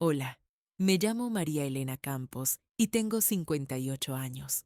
Hola, me llamo María Elena Campos y tengo 58 años.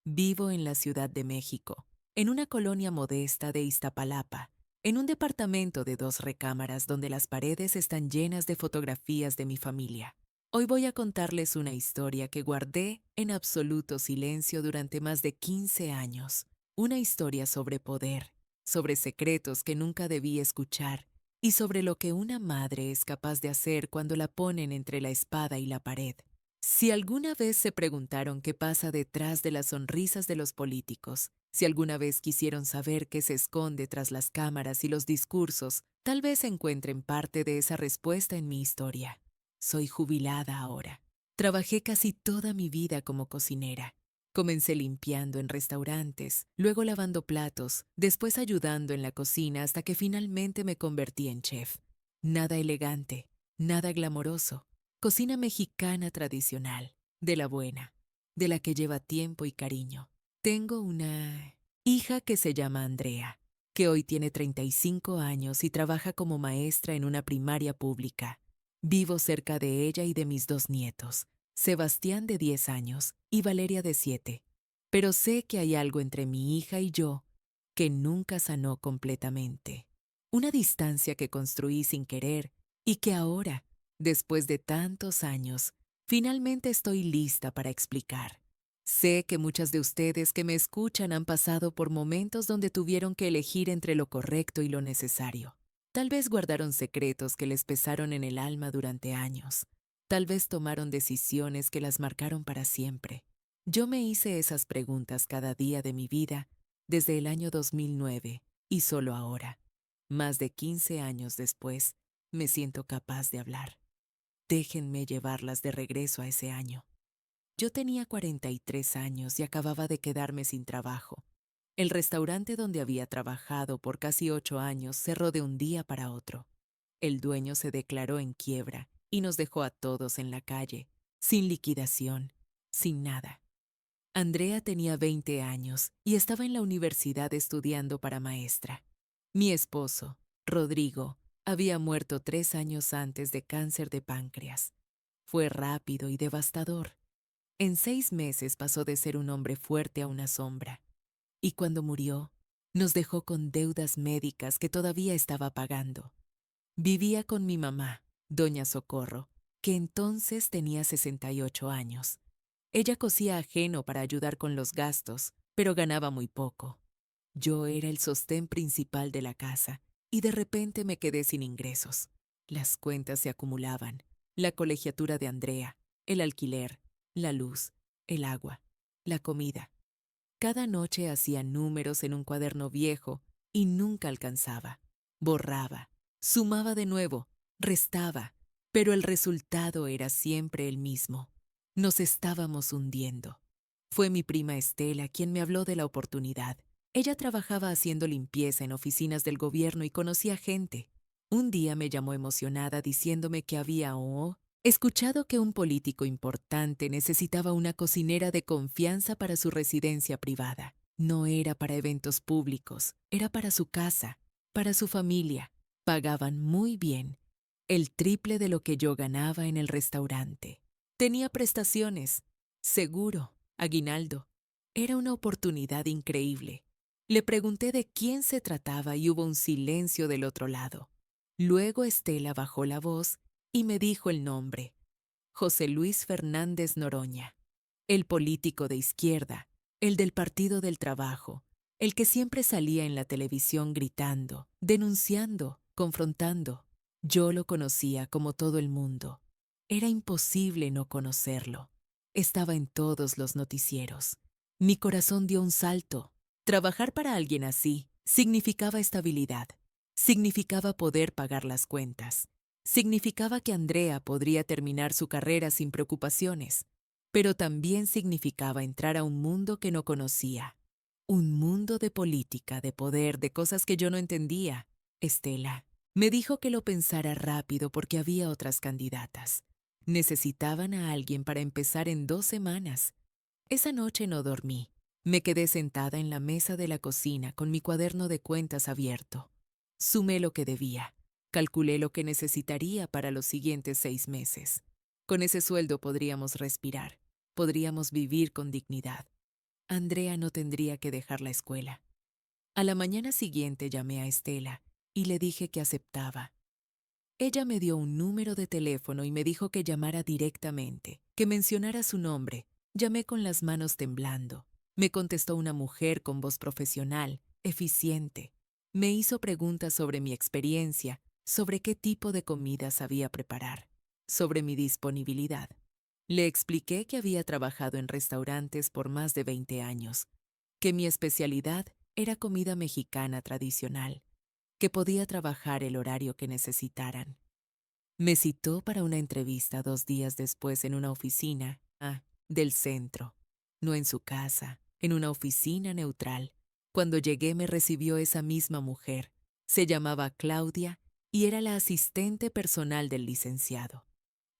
Vivo en la Ciudad de México, en una colonia modesta de Iztapalapa, en un departamento de 2 recámaras donde las paredes están llenas de fotografías de mi familia. Hoy voy a contarles una historia que guardé en absoluto silencio durante más de 15 años. Una historia sobre poder, sobre secretos que nunca debí escuchar y sobre lo que una madre es capaz de hacer cuando la ponen entre la espada y la pared. Si alguna vez se preguntaron qué pasa detrás de las sonrisas de los políticos, si alguna vez quisieron saber qué se esconde tras las cámaras y los discursos, tal vez encuentren parte de esa respuesta en mi historia. Soy jubilada ahora. Trabajé casi toda mi vida como cocinera. Comencé limpiando en restaurantes, luego lavando platos, después ayudando en la cocina hasta que finalmente me convertí en chef. Nada elegante, nada glamoroso. Cocina mexicana tradicional, de la buena, de la que lleva tiempo y cariño. Tengo una hija que se llama Andrea, que hoy tiene 35 años y trabaja como maestra en una primaria pública. Vivo cerca de ella y de mis 2 nietos, Sebastián de 10 años y Valeria de 7. Pero sé que hay algo entre mi hija y yo que nunca sanó completamente. Una distancia que construí sin querer y que ahora, después de tantos años, finalmente estoy lista para explicar. Sé que muchas de ustedes que me escuchan han pasado por momentos donde tuvieron que elegir entre lo correcto y lo necesario. Tal vez guardaron secretos que les pesaron en el alma durante años. Tal vez tomaron decisiones que las marcaron para siempre. Yo me hice esas preguntas cada día de mi vida desde el año 2009 y solo ahora, más de 15 años después, me siento capaz de hablar. Déjenme llevarlas de regreso a ese año. Yo tenía 43 años y acababa de quedarme sin trabajo. El restaurante donde había trabajado por casi 8 años cerró de un día para otro. El dueño se declaró en quiebra y nos dejó a todos en la calle, sin liquidación, sin nada. Andrea tenía 20 años y estaba en la universidad estudiando para maestra. Mi esposo, Rodrigo, había muerto 3 años antes de cáncer de páncreas. Fue rápido y devastador. En 6 meses pasó de ser un hombre fuerte a una sombra. Y cuando murió, nos dejó con deudas médicas que todavía estaba pagando. Vivía con mi mamá, doña Socorro, que entonces tenía 68 años. Ella cosía ajeno para ayudar con los gastos, pero ganaba muy poco. Yo era el sostén principal de la casa y de repente me quedé sin ingresos. Las cuentas se acumulaban, la colegiatura de Andrea, el alquiler, la luz, el agua, la comida. Cada noche hacía números en un cuaderno viejo y nunca alcanzaba. Borraba, sumaba de nuevo, restaba, pero el resultado era siempre el mismo. Nos estábamos hundiendo. Fue mi prima Estela quien me habló de la oportunidad. Ella trabajaba haciendo limpieza en oficinas del gobierno y conocía gente. Un día me llamó emocionada diciéndome que había escuchado que un político importante necesitaba una cocinera de confianza para su residencia privada. No era para eventos públicos, era para su casa, para su familia. Pagaban muy bien, el triple de lo que yo ganaba en el restaurante. Tenía prestaciones, seguro, aguinaldo. Era una oportunidad increíble. Le pregunté de quién se trataba y hubo un silencio del otro lado. Luego Estela bajó la voz y me dijo el nombre: José Luis Fernández Noroña, el político de izquierda, el del Partido del Trabajo, el que siempre salía en la televisión gritando, denunciando, confrontando. Yo lo conocía como todo el mundo. Era imposible no conocerlo. Estaba en todos los noticieros. Mi corazón dio un salto. Trabajar para alguien así significaba estabilidad, significaba poder pagar las cuentas, significaba que Andrea podría terminar su carrera sin preocupaciones, pero también significaba entrar a un mundo que no conocía, un mundo de política, de poder, de cosas que yo no entendía. Estela me dijo que lo pensara rápido porque había otras candidatas. Necesitaban a alguien para empezar en 2 semanas. Esa noche no dormí. Me quedé sentada en la mesa de la cocina con mi cuaderno de cuentas abierto. Sumé lo que debía. Calculé lo que necesitaría para los siguientes 6 meses. Con ese sueldo podríamos respirar, podríamos vivir con dignidad. Andrea no tendría que dejar la escuela. A la mañana siguiente llamé a Estela y le dije que aceptaba. Ella me dio un número de teléfono y me dijo que llamara directamente, que mencionara su nombre. Llamé con las manos temblando. Me contestó una mujer con voz profesional, eficiente. Me hizo preguntas sobre mi experiencia, sobre qué tipo de comida sabía preparar, sobre mi disponibilidad. Le expliqué que había trabajado en restaurantes por más de 20 años, que mi especialidad era comida mexicana tradicional, que podía trabajar el horario que necesitaran. Me citó para una entrevista 2 días después en una oficina, del centro, no en su casa, en una oficina neutral. Cuando llegué me recibió esa misma mujer. Se llamaba Claudia y era la asistente personal del licenciado.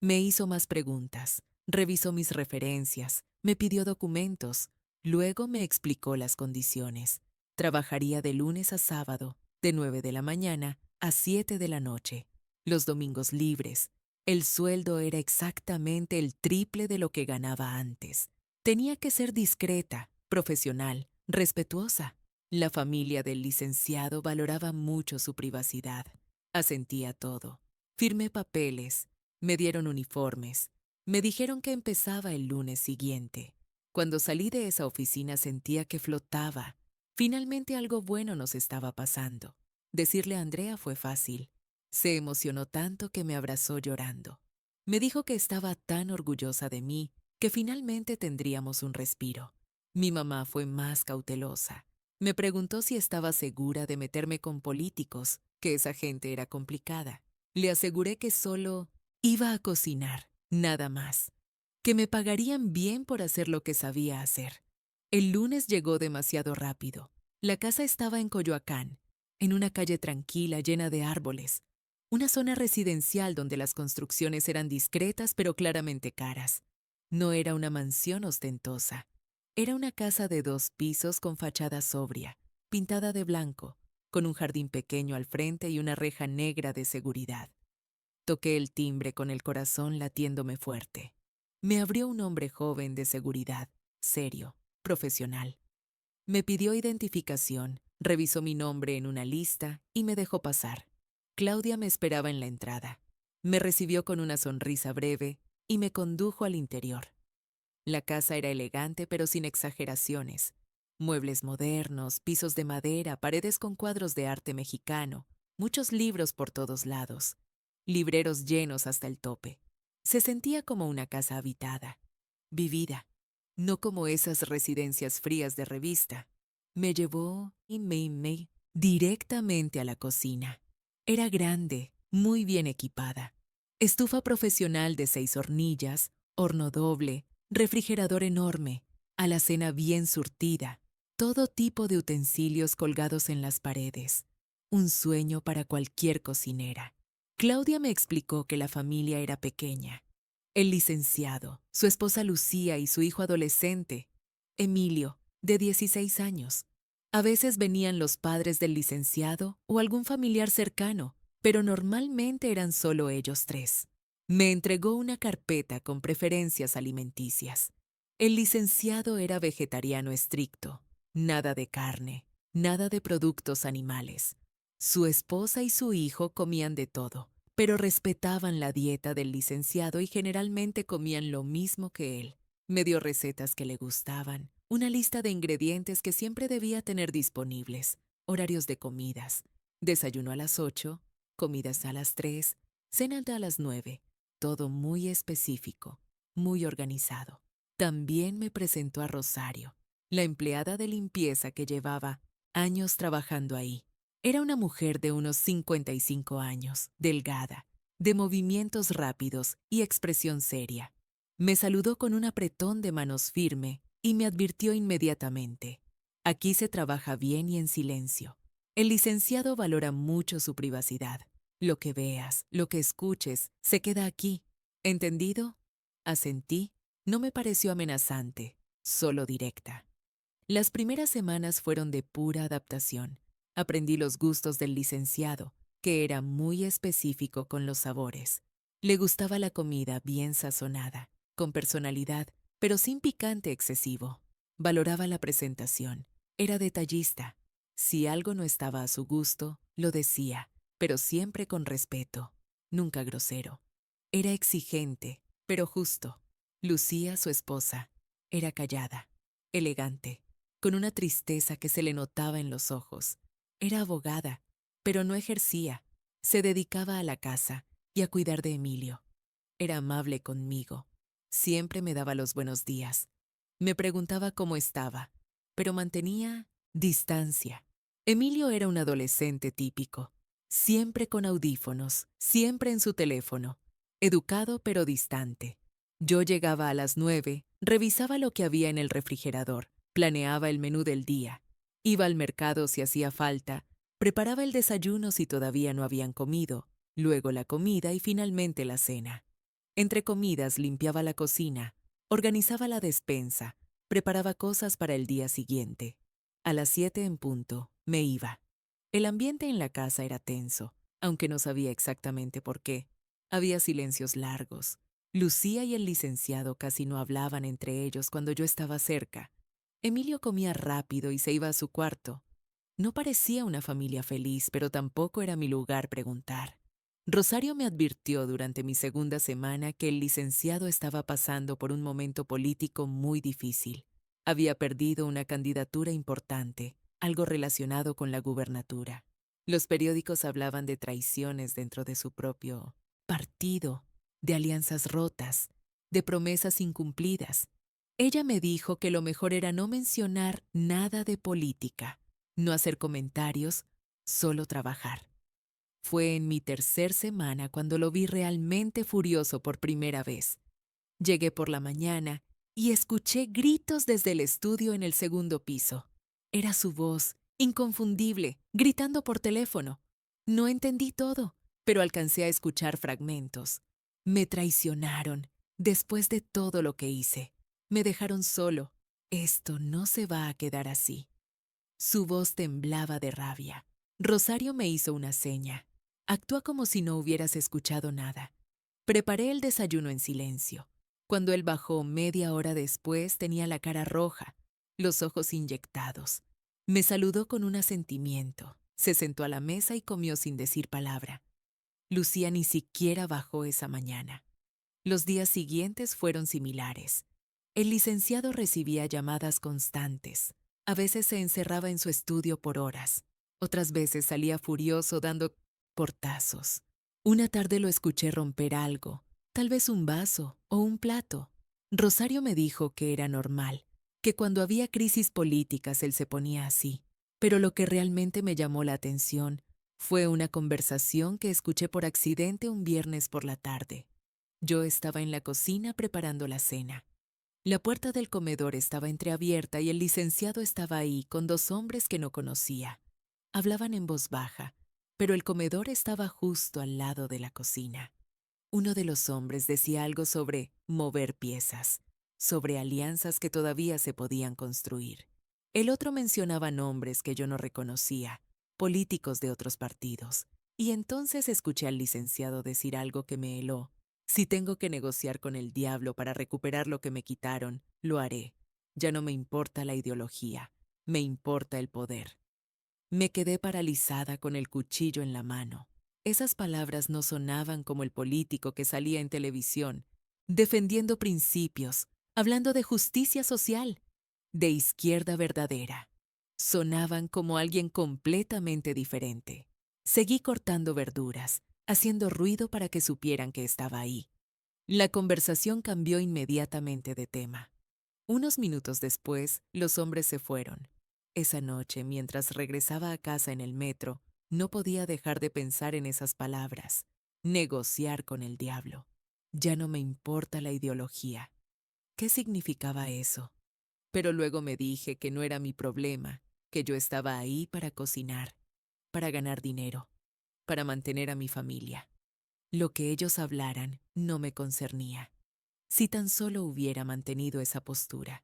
Me hizo más preguntas, revisó mis referencias, me pidió documentos, luego me explicó las condiciones. Trabajaría de lunes a sábado, de 9 de la mañana a 7 de la noche, los domingos libres. El sueldo era exactamente el triple de lo que ganaba antes. Tenía que ser discreta, profesional, respetuosa. La familia del licenciado valoraba mucho su privacidad. Asentí a todo. Firmé papeles. Me dieron uniformes. Me dijeron que empezaba el lunes siguiente. Cuando salí de esa oficina sentía que flotaba. Finalmente algo bueno nos estaba pasando. Decirle a Andrea fue fácil. Se emocionó tanto que me abrazó llorando. Me dijo que estaba tan orgullosa de mí que finalmente tendríamos un respiro. Mi mamá fue más cautelosa. Me preguntó si estaba segura de meterme con políticos, que esa gente era complicada. Le aseguré que solo iba a cocinar, nada más. Que me pagarían bien por hacer lo que sabía hacer. El lunes llegó demasiado rápido. La casa estaba en Coyoacán, en una calle tranquila llena de árboles. Una zona residencial donde las construcciones eran discretas pero claramente caras. No era una mansión ostentosa. Era una casa de 2 pisos con fachada sobria, pintada de blanco, con un jardín pequeño al frente y una reja negra de seguridad. Toqué el timbre con el corazón latiéndome fuerte. Me abrió un hombre joven de seguridad, serio, profesional. Me pidió identificación, revisó mi nombre en una lista y me dejó pasar. Claudia me esperaba en la entrada. Me recibió con una sonrisa breve y me condujo al interior. La casa era elegante pero sin exageraciones. Muebles modernos, pisos de madera, paredes con cuadros de arte mexicano, muchos libros por todos lados, libreros llenos hasta el tope. Se sentía como una casa habitada, vivida, no como esas residencias frías de revista. Me llevó directamente a la cocina. Era grande, muy bien equipada. Estufa profesional de 6 hornillas, horno doble, refrigerador enorme, alacena bien surtida, todo tipo de utensilios colgados en las paredes. Un sueño para cualquier cocinera. Claudia me explicó que la familia era pequeña. El licenciado, su esposa Lucía y su hijo adolescente, Emilio, de 16 años. A veces venían los padres del licenciado o algún familiar cercano, pero normalmente eran solo ellos tres. Me entregó una carpeta con preferencias alimenticias. El licenciado era vegetariano estricto, nada de carne, nada de productos animales. Su esposa y su hijo comían de todo, pero respetaban la dieta del licenciado y generalmente comían lo mismo que él. Me dio recetas que le gustaban, una lista de ingredientes que siempre debía tener disponibles, horarios de comidas, desayuno a las 8, comidas a las 3, cena a las 9, todo muy específico, muy organizado. También me presentó a Rosario, la empleada de limpieza que llevaba años trabajando ahí. Era una mujer de unos 55 años, delgada, de movimientos rápidos y expresión seria. Me saludó con un apretón de manos firme y me advirtió inmediatamente: aquí se trabaja bien y en silencio. El licenciado valora mucho su privacidad. Lo que veas, lo que escuches, se queda aquí. ¿Entendido? Asentí. No me pareció amenazante, solo directa. Las primeras semanas fueron de pura adaptación. Aprendí los gustos del licenciado, que era muy específico con los sabores. Le gustaba la comida bien sazonada, con personalidad, pero sin picante excesivo. Valoraba la presentación. Era detallista. Si algo no estaba a su gusto, lo decía, pero siempre con respeto, nunca grosero. Era exigente, pero justo. Lucía, su esposa, era callada, elegante, con una tristeza que se le notaba en los ojos. Era abogada, pero no ejercía. Se dedicaba a la casa y a cuidar de Emilio. Era amable conmigo. Siempre me daba los buenos días. Me preguntaba cómo estaba, pero mantenía distancia. Emilio era un adolescente típico, siempre con audífonos, siempre en su teléfono, educado pero distante. Yo llegaba a las 9, revisaba lo que había en el refrigerador, planeaba el menú del día, iba al mercado si hacía falta, preparaba el desayuno si todavía no habían comido, luego la comida y finalmente la cena. Entre comidas limpiaba la cocina, organizaba la despensa, preparaba cosas para el día siguiente. A las 7 en punto, me iba. El ambiente en la casa era tenso, aunque no sabía exactamente por qué. Había silencios largos. Lucía y el licenciado casi no hablaban entre ellos cuando yo estaba cerca. Emilio comía rápido y se iba a su cuarto. No parecía una familia feliz, pero tampoco era mi lugar preguntar. Rosario me advirtió durante mi segunda semana que el licenciado estaba pasando por un momento político muy difícil. Había perdido una candidatura importante, algo relacionado con la gubernatura. Los periódicos hablaban de traiciones dentro de su propio partido, de alianzas rotas, de promesas incumplidas. Ella me dijo que lo mejor era no mencionar nada de política, no hacer comentarios, solo trabajar. Fue en mi tercer semana cuando lo vi realmente furioso por primera vez. Llegué por la mañana y escuché gritos desde el estudio en el segundo piso. Era su voz, inconfundible, gritando por teléfono. No entendí todo, pero alcancé a escuchar fragmentos. Me traicionaron, después de todo lo que hice. Me dejaron solo. Esto no se va a quedar así. Su voz temblaba de rabia. Rosario me hizo una seña. Actúa como si no hubieras escuchado nada. Preparé el desayuno en silencio. Cuando él bajó media hora después tenía la cara roja, los ojos inyectados. Me saludó con un asentimiento. Se sentó a la mesa y comió sin decir palabra. Lucía ni siquiera bajó esa mañana. Los días siguientes fueron similares. El licenciado recibía llamadas constantes. A veces se encerraba en su estudio por horas. Otras veces salía furioso dando portazos. Una tarde lo escuché romper algo, tal vez un vaso o un plato. Rosario me dijo que era normal, que cuando había crisis políticas él se ponía así. Pero lo que realmente me llamó la atención fue una conversación que escuché por accidente un viernes por la tarde. Yo estaba en la cocina preparando la cena. La puerta del comedor estaba entreabierta y el licenciado estaba ahí con dos hombres que no conocía. Hablaban en voz baja, pero el comedor estaba justo al lado de la cocina. Uno de los hombres decía algo sobre mover piezas, sobre alianzas que todavía se podían construir. El otro mencionaba nombres que yo no reconocía, políticos de otros partidos. Y entonces escuché al licenciado decir algo que me heló. Si tengo que negociar con el diablo para recuperar lo que me quitaron, lo haré. Ya no me importa la ideología, me importa el poder. Me quedé paralizada con el cuchillo en la mano. Esas palabras no sonaban como el político que salía en televisión, defendiendo principios, hablando de justicia social, de izquierda verdadera. Sonaban como alguien completamente diferente. Seguí cortando verduras, haciendo ruido para que supieran que estaba ahí. La conversación cambió inmediatamente de tema. Unos minutos después, los hombres se fueron. Esa noche, mientras regresaba a casa en el metro, no podía dejar de pensar en esas palabras. Negociar con el diablo. Ya no me importa la ideología. ¿Qué significaba eso? Pero luego me dije que no era mi problema, que yo estaba ahí para cocinar, para ganar dinero, para mantener a mi familia. Lo que ellos hablaran no me concernía. Si tan solo hubiera mantenido esa postura,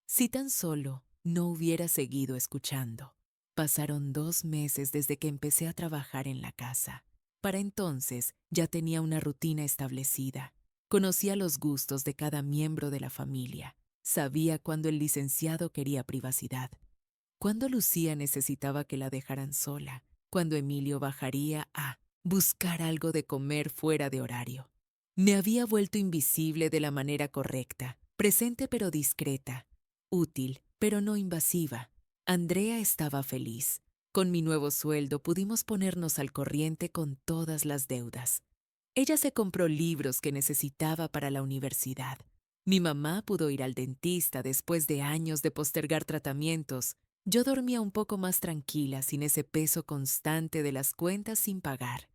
si tan solo no hubiera seguido escuchando. Pasaron 2 meses desde que empecé a trabajar en la casa. Para entonces ya tenía una rutina establecida. Conocía los gustos de cada miembro de la familia. Sabía cuándo el licenciado quería privacidad, cuándo Lucía necesitaba que la dejaran sola, cuándo Emilio bajaría a buscar algo de comer fuera de horario. Me había vuelto invisible de la manera correcta, presente pero discreta, útil pero no invasiva. Andrea estaba feliz. Con mi nuevo sueldo pudimos ponernos al corriente con todas las deudas. Ella se compró libros que necesitaba para la universidad. Mi mamá pudo ir al dentista después de años de postergar tratamientos. Yo dormía un poco más tranquila sin ese peso constante de las cuentas sin pagar.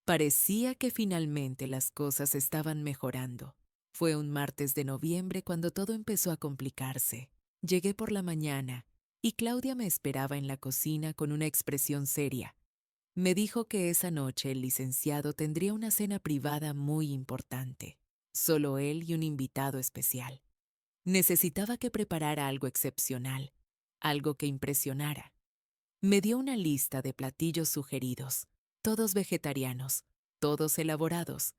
Parecía que finalmente las cosas estaban mejorando. Fue un martes de noviembre cuando todo empezó a complicarse. Llegué por la mañana y Claudia me esperaba en la cocina con una expresión seria. Me dijo que esa noche el licenciado tendría una cena privada muy importante. Solo él y un invitado especial. Necesitaba que preparara algo excepcional, algo que impresionara. Me dio una lista de platillos sugeridos, todos vegetarianos, todos elaborados.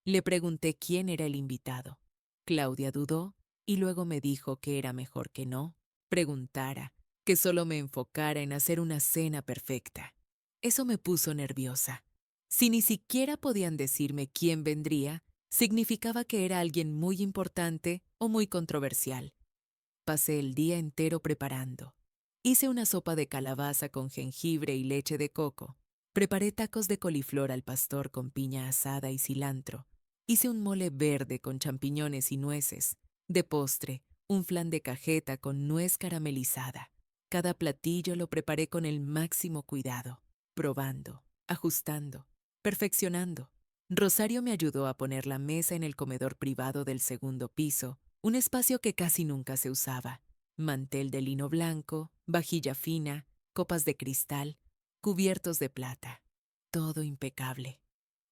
Le pregunté quién era el invitado. Claudia dudó y luego me dijo que era mejor que no preguntara, que solo me enfocara en hacer una cena perfecta. Eso me puso nerviosa. Si ni siquiera podían decirme quién vendría, significaba que era alguien muy importante o muy controversial. Pasé el día entero preparando. Hice una sopa de calabaza con jengibre y leche de coco. Preparé tacos de coliflor al pastor con piña asada y cilantro. Hice un mole verde con champiñones y nueces. De postre, un flan de cajeta con nuez caramelizada. Cada platillo lo preparé con el máximo cuidado, probando, ajustando, perfeccionando. Rosario me ayudó a poner la mesa en el comedor privado del segundo piso, un espacio que casi nunca se usaba. Mantel de lino blanco, vajilla fina, copas de cristal, cubiertos de plata. Todo impecable.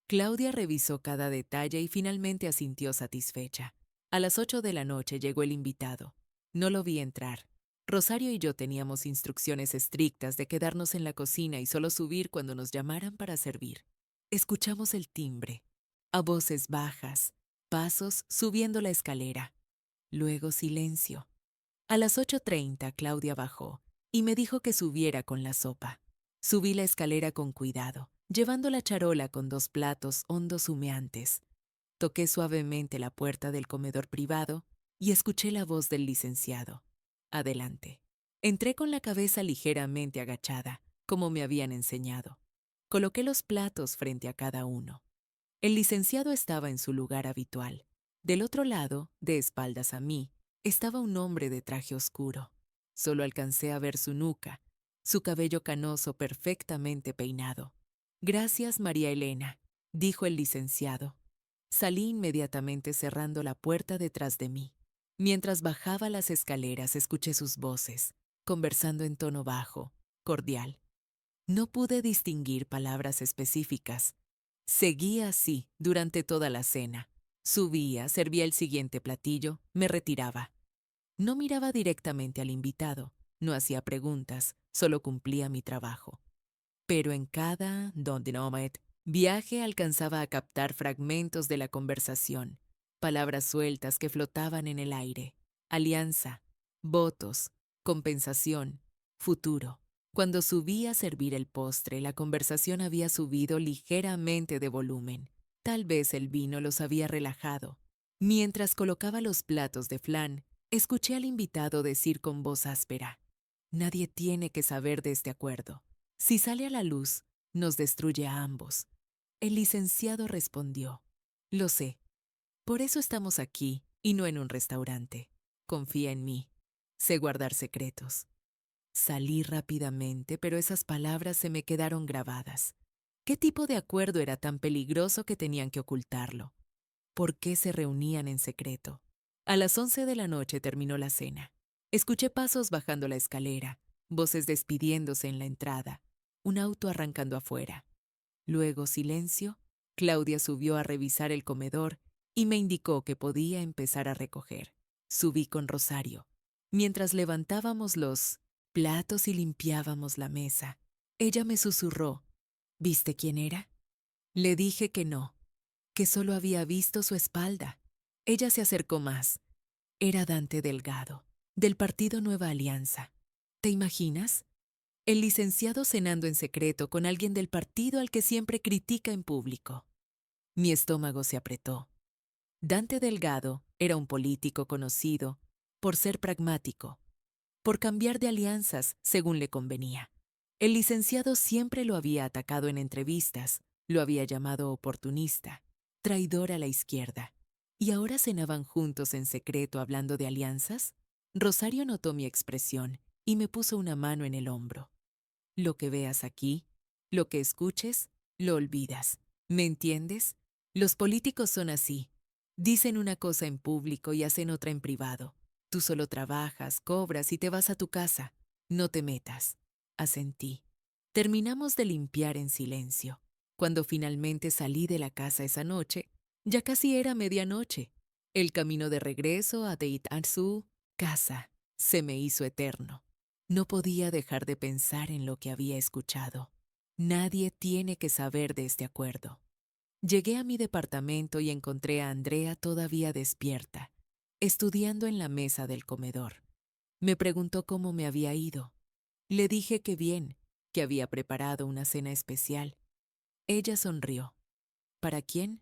Claudia revisó cada detalle y finalmente asintió satisfecha. A las 8 de la noche llegó el invitado. No lo vi entrar. Rosario y yo teníamos instrucciones estrictas de quedarnos en la cocina y solo subir cuando nos llamaran para servir. Escuchamos el timbre, a voces bajas, pasos subiendo la escalera. Luego silencio. A las 8:30 Claudia bajó y me dijo que subiera con la sopa. Subí la escalera con cuidado, llevando la charola con 2 platos hondos humeantes. Toqué suavemente la puerta del comedor privado y escuché la voz del licenciado. Adelante. Entré con la cabeza ligeramente agachada, como me habían enseñado. Coloqué los platos frente a cada uno. El licenciado estaba en su lugar habitual. Del otro lado, de espaldas a mí, estaba un hombre de traje oscuro. Solo alcancé a ver su nuca, su cabello canoso perfectamente peinado. Gracias, María Elena, dijo el licenciado. Salí inmediatamente cerrando la puerta detrás de mí. Mientras bajaba las escaleras escuché sus voces, conversando en tono bajo, cordial. No pude distinguir palabras específicas. Seguía así durante toda la cena. Subía, servía el siguiente platillo, me retiraba. No miraba directamente al invitado, no hacía preguntas, solo cumplía mi trabajo. Pero en cada viaje alcanzaba a captar fragmentos de la conversación, palabras sueltas que flotaban en el aire, alianza, votos, compensación, futuro. Cuando subí a servir el postre, la conversación había subido ligeramente de volumen. Tal vez el vino los había relajado. Mientras colocaba los platos de flan, escuché al invitado decir con voz áspera: «Nadie tiene que saber de este acuerdo. Si sale a la luz, nos destruye a ambos». El licenciado respondió: «Lo sé. Por eso estamos aquí y no en un restaurante. Confía en mí. Sé guardar secretos». Salí rápidamente, pero esas palabras se me quedaron grabadas. ¿Qué tipo de acuerdo era tan peligroso que tenían que ocultarlo? ¿Por qué se reunían en secreto? A las 11 de la noche terminó la cena. Escuché pasos bajando la escalera, voces despidiéndose en la entrada, un auto arrancando afuera. Luego silencio. Claudia subió a revisar el comedor y me indicó que podía empezar a recoger. Subí con Rosario. Mientras levantábamos los platos y limpiábamos la mesa, ella me susurró: «¿Viste quién era?». Le dije que no, que solo había visto su espalda. Ella se acercó más. Era Dante Delgado, del partido Nueva Alianza. ¿Te imaginas? El licenciado cenando en secreto con alguien del partido al que siempre critica en público. Mi estómago se apretó. Dante Delgado era un político conocido por ser pragmático, por cambiar de alianzas según le convenía. El licenciado siempre lo había atacado en entrevistas, lo había llamado oportunista, traidor a la izquierda. ¿Y ahora cenaban juntos en secreto hablando de alianzas? Rosario notó mi expresión y me puso una mano en el hombro. Lo que veas aquí, lo que escuches, lo olvidas. ¿Me entiendes? Los políticos son así. Dicen una cosa en público y hacen otra en privado. Tú solo trabajas, cobras y te vas a tu casa. No te metas. Asentí. Terminamos de limpiar en silencio. Cuando finalmente salí de la casa esa noche, ya casi era medianoche. El camino de regreso a Deitatsu, casa, se me hizo eterno. No podía dejar de pensar en lo que había escuchado. Nadie tiene que saber de este acuerdo. Llegué a mi departamento y encontré a Andrea todavía despierta, estudiando en la mesa del comedor. Me preguntó cómo me había ido. Le dije que bien, que había preparado una cena especial. Ella sonrió. ¿Para quién?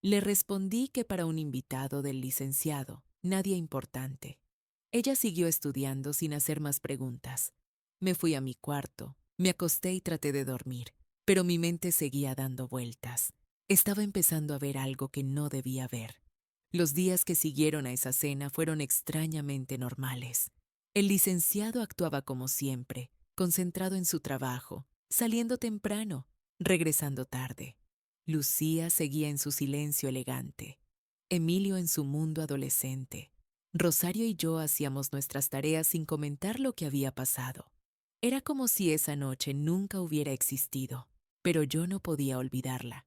Le respondí que para un invitado del licenciado, nadie importante. Ella siguió estudiando sin hacer más preguntas. Me fui a mi cuarto, me acosté y traté de dormir, pero mi mente seguía dando vueltas. Estaba empezando a ver algo que no debía ver. Los días que siguieron a esa cena fueron extrañamente normales. El licenciado actuaba como siempre, concentrado en su trabajo, saliendo temprano, regresando tarde. Lucía seguía en su silencio elegante, Emilio en su mundo adolescente. Rosario y yo hacíamos nuestras tareas sin comentar lo que había pasado. Era como si esa noche nunca hubiera existido, pero yo no podía olvidarla.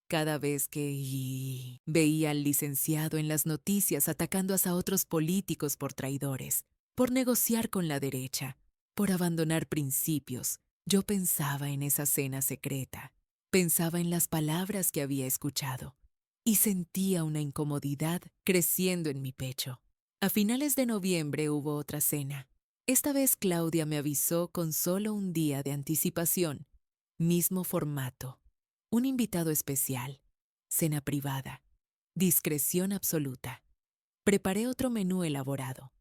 Cada vez que veía al licenciado en las noticias atacando a otros políticos por traidores, por negociar con la derecha, por abandonar principios, yo pensaba en esa cena secreta, pensaba en las palabras que había escuchado y sentía una incomodidad creciendo en mi pecho. A finales de noviembre hubo otra cena. Esta vez Claudia me avisó con solo un día de anticipación. Mismo formato. Un invitado especial. Cena privada. Discreción absoluta. Preparé otro menú elaborado.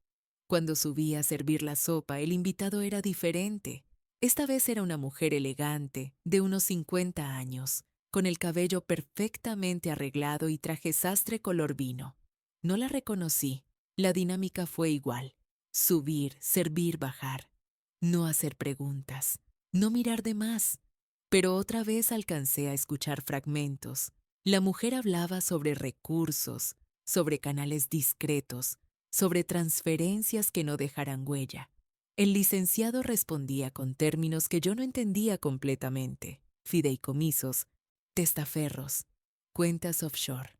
Cuando subí a servir la sopa, el invitado era diferente. Esta vez era una mujer elegante, de unos 50 años, con el cabello perfectamente arreglado y traje sastre color vino. No la reconocí. La dinámica fue igual. Subir, servir, bajar. No hacer preguntas. No mirar de más. Pero otra vez alcancé a escuchar fragmentos. La mujer hablaba sobre recursos, sobre canales discretos, sobre transferencias que no dejaran huella. El licenciado respondía con términos que yo no entendía completamente. Fideicomisos, testaferros, cuentas offshore.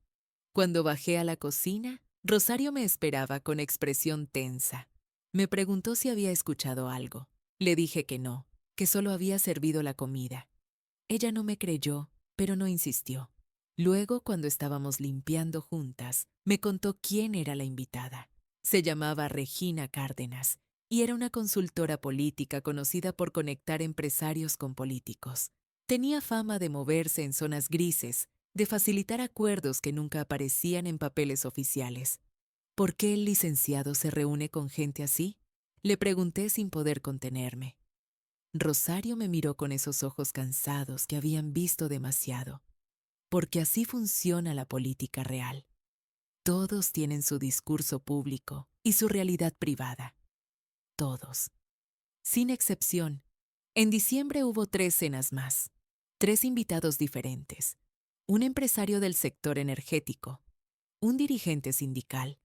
Cuando bajé a la cocina, Rosario me esperaba con expresión tensa. Me preguntó si había escuchado algo. Le dije que no, que solo había servido la comida. Ella no me creyó, pero no insistió. Luego, cuando estábamos limpiando juntas, me contó quién era la invitada. Se llamaba Regina Cárdenas y era una consultora política conocida por conectar empresarios con políticos. Tenía fama de moverse en zonas grises, de facilitar acuerdos que nunca aparecían en papeles oficiales. ¿Por qué el licenciado se reúne con gente así? Le pregunté sin poder contenerme. Rosario me miró con esos ojos cansados que habían visto demasiado. Porque así funciona la política real. Todos tienen su discurso público y su realidad privada. Todos. Sin excepción. En diciembre hubo 3 cenas más. 3 invitados diferentes. Un empresario del sector energético, un dirigente sindical,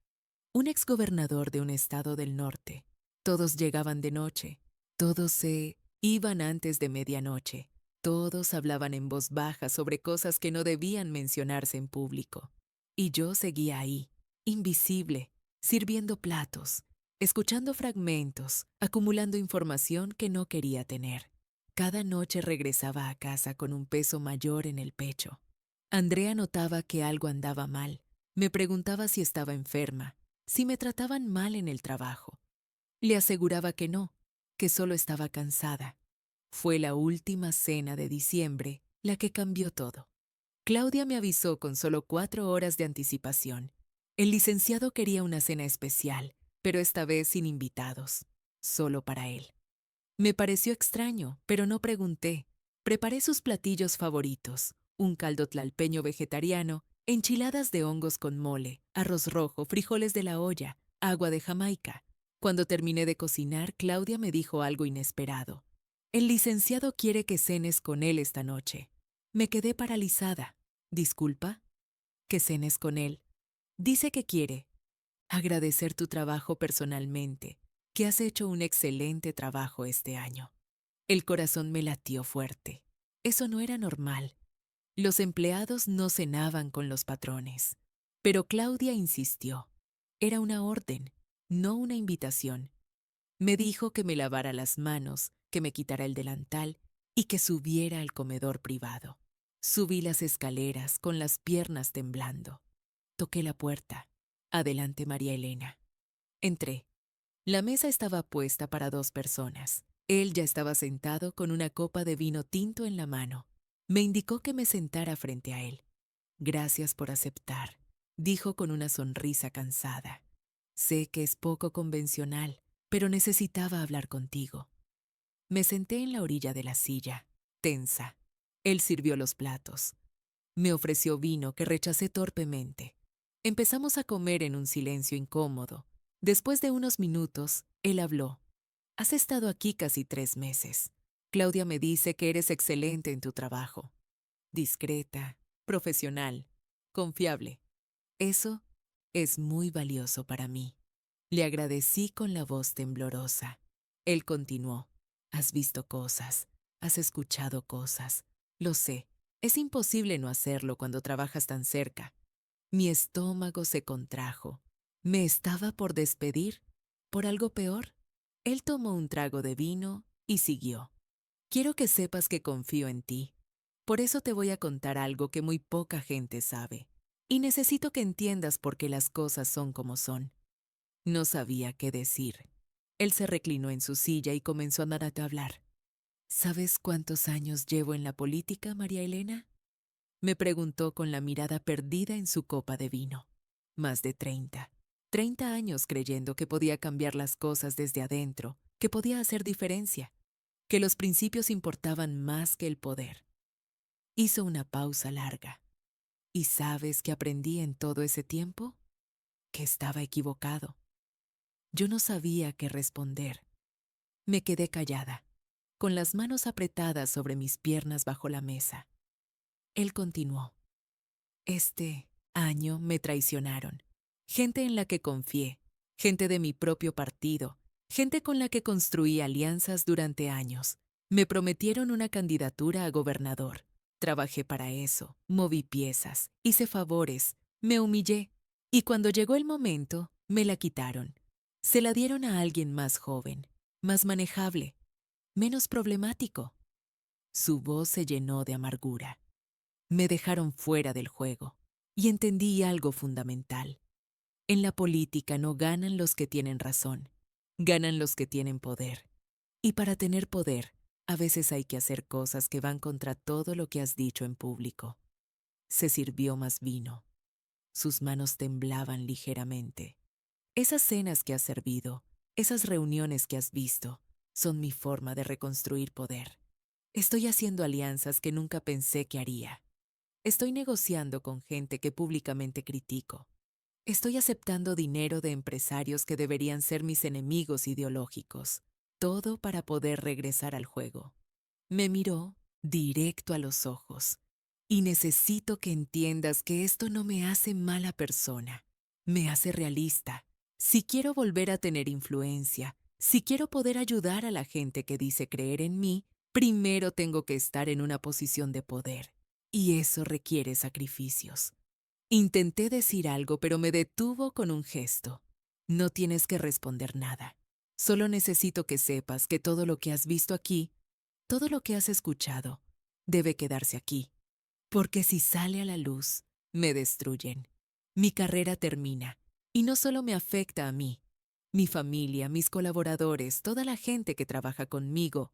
un exgobernador de un estado del norte. Todos llegaban de noche. Todos se iban antes de medianoche. Todos hablaban en voz baja sobre cosas que no debían mencionarse en público. Y yo seguía ahí, invisible, sirviendo platos, escuchando fragmentos, acumulando información que no quería tener. Cada noche regresaba a casa con un peso mayor en el pecho. Andrea notaba que algo andaba mal. Me preguntaba si estaba enferma, si me trataban mal en el trabajo. Le aseguraba que no, que solo estaba cansada. Fue la última cena de diciembre la que cambió todo. Claudia me avisó con solo 4 horas de anticipación. El licenciado quería una cena especial, pero esta vez sin invitados, solo para él. Me pareció extraño, pero no pregunté. Preparé sus platillos favoritos, un caldo tlalpeño vegetariano, enchiladas de hongos con mole, arroz rojo, frijoles de la olla, agua de Jamaica. Cuando terminé de cocinar, Claudia me dijo algo inesperado. El licenciado quiere que cenes con él esta noche. Me quedé paralizada. ¿Disculpa? Que cenes con él. Dice que quiere agradecer tu trabajo personalmente, que has hecho un excelente trabajo este año. El corazón me latió fuerte. Eso no era normal. Los empleados no cenaban con los patrones. Pero Claudia insistió. Era una orden, no una invitación. Me dijo que me lavara las manos, que me quitara el delantal y que subiera al comedor privado. Subí las escaleras con las piernas temblando. Toqué la puerta. Adelante, María Elena. Entré. La mesa estaba puesta para 2 personas. Él ya estaba sentado con una copa de vino tinto en la mano. Me indicó que me sentara frente a él. Gracias por aceptar, dijo con una sonrisa cansada. Sé que es poco convencional, pero necesitaba hablar contigo. Me senté en la orilla de la silla, tensa. Él sirvió los platos. Me ofreció vino que rechacé torpemente. Empezamos a comer en un silencio incómodo. Después de unos minutos, él habló. Has estado aquí casi 3 meses. Claudia me dice que eres excelente en tu trabajo. Discreta, profesional, confiable. Eso es muy valioso para mí. Le agradecí con la voz temblorosa. Él continuó. Has visto cosas, has escuchado cosas. Lo sé, es imposible no hacerlo cuando trabajas tan cerca. Mi estómago se contrajo. ¿Me estaba por despedir? ¿Por algo peor? Él tomó un trago de vino y siguió. Quiero que sepas que confío en ti. Por eso te voy a contar algo que muy poca gente sabe. Y necesito que entiendas por qué las cosas son como son. No sabía qué decir. Él se reclinó en su silla y comenzó a hablar. ¿Sabes cuántos años llevo en la política, María Elena? Me preguntó con la mirada perdida en su copa de vino. Más de 30. 30 años creyendo que podía cambiar las cosas desde adentro, que podía hacer diferencia, que los principios importaban más que el poder. Hizo una pausa larga. ¿Y sabes qué aprendí en todo ese tiempo? Que estaba equivocado. Yo no sabía qué responder. Me quedé callada, con las manos apretadas sobre mis piernas bajo la mesa. Él continuó. Este año me traicionaron. Gente en la que confié, gente de mi propio partido, gente con la que construí alianzas durante años. Me prometieron una candidatura a gobernador. Trabajé para eso, moví piezas, hice favores, me humillé. Y cuando llegó el momento, me la quitaron. Se la dieron a alguien más joven, más manejable, menos problemático. Su voz se llenó de amargura. Me dejaron fuera del juego y entendí algo fundamental. En la política no ganan los que tienen razón, ganan los que tienen poder. Y para tener poder, a veces hay que hacer cosas que van contra todo lo que has dicho en público. Se sirvió más vino. Sus manos temblaban ligeramente. Esas cenas que has servido, esas reuniones que has visto, son mi forma de reconstruir poder. Estoy haciendo alianzas que nunca pensé que haría. Estoy negociando con gente que públicamente critico. Estoy aceptando dinero de empresarios que deberían ser mis enemigos ideológicos. Todo para poder regresar al juego. Me miró directo a los ojos. Y necesito que entiendas que esto no me hace mala persona. Me hace realista. Si quiero volver a tener influencia, si quiero poder ayudar a la gente que dice creer en mí, primero tengo que estar en una posición de poder. Y eso requiere sacrificios. Intenté decir algo, pero me detuvo con un gesto. No tienes que responder nada. Solo necesito que sepas que todo lo que has visto aquí todo lo que has escuchado debe quedarse aquí, porque si sale a la luz, me destruyen. Mi carrera termina, y no solo me afecta a mí, mi familia, mis colaboradores, toda la gente que trabaja conmigo,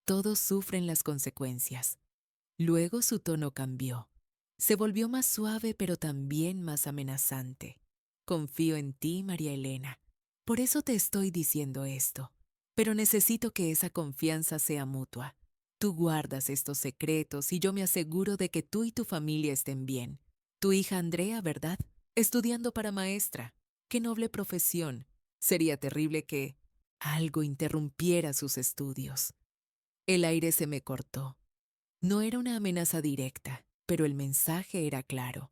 todos sufren las consecuencias. Luego su tono cambió. Se volvió más suave, pero también más amenazante. Confío en ti, María Elena. Por eso te estoy diciendo esto. Pero necesito que esa confianza sea mutua. Tú guardas estos secretos y yo me aseguro de que tú y tu familia estén bien. Tu hija Andrea, ¿verdad? Estudiando para maestra. Qué noble profesión. Sería terrible que algo interrumpiera sus estudios. El aire se me cortó. No era una amenaza directa, pero el mensaje era claro.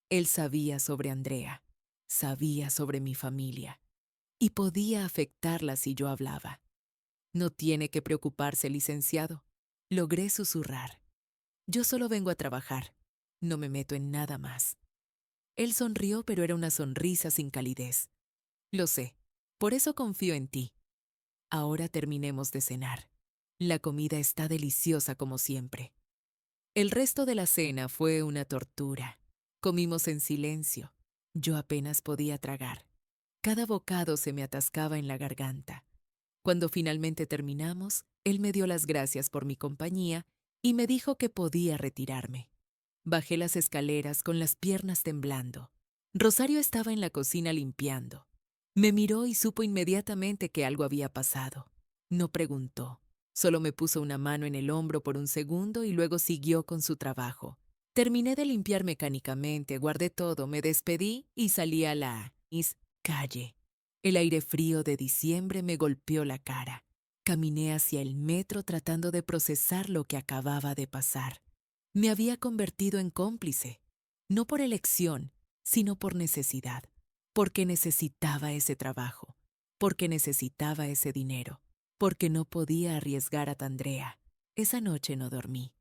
Él sabía sobre Andrea, sabía sobre mi familia, y podía afectarla si yo hablaba. No tiene que preocuparse, licenciado. Logré susurrar. Yo solo vengo a trabajar. No me meto en nada más. Él sonrió, pero era una sonrisa sin calidez. Lo sé. Por eso confío en ti. Ahora terminemos de cenar. La comida está deliciosa como siempre. El resto de la cena fue una tortura. Comimos en silencio. Yo apenas podía tragar. Cada bocado se me atascaba en la garganta. Cuando finalmente terminamos, él me dio las gracias por mi compañía y me dijo que podía retirarme. Bajé las escaleras con las piernas temblando. Rosario estaba en la cocina limpiando. Me miró y supo inmediatamente que algo había pasado. No preguntó. Solo me puso una mano en el hombro por un segundo y luego siguió con su trabajo. Terminé de limpiar mecánicamente, guardé todo, me despedí y salí a la calle. El aire frío de diciembre me golpeó la cara. Caminé hacia el metro tratando de procesar lo que acababa de pasar. Me había convertido en cómplice, no por elección, sino por necesidad, porque necesitaba ese trabajo, porque necesitaba ese dinero, porque no podía arriesgar a Tandrea. Esa noche no dormí.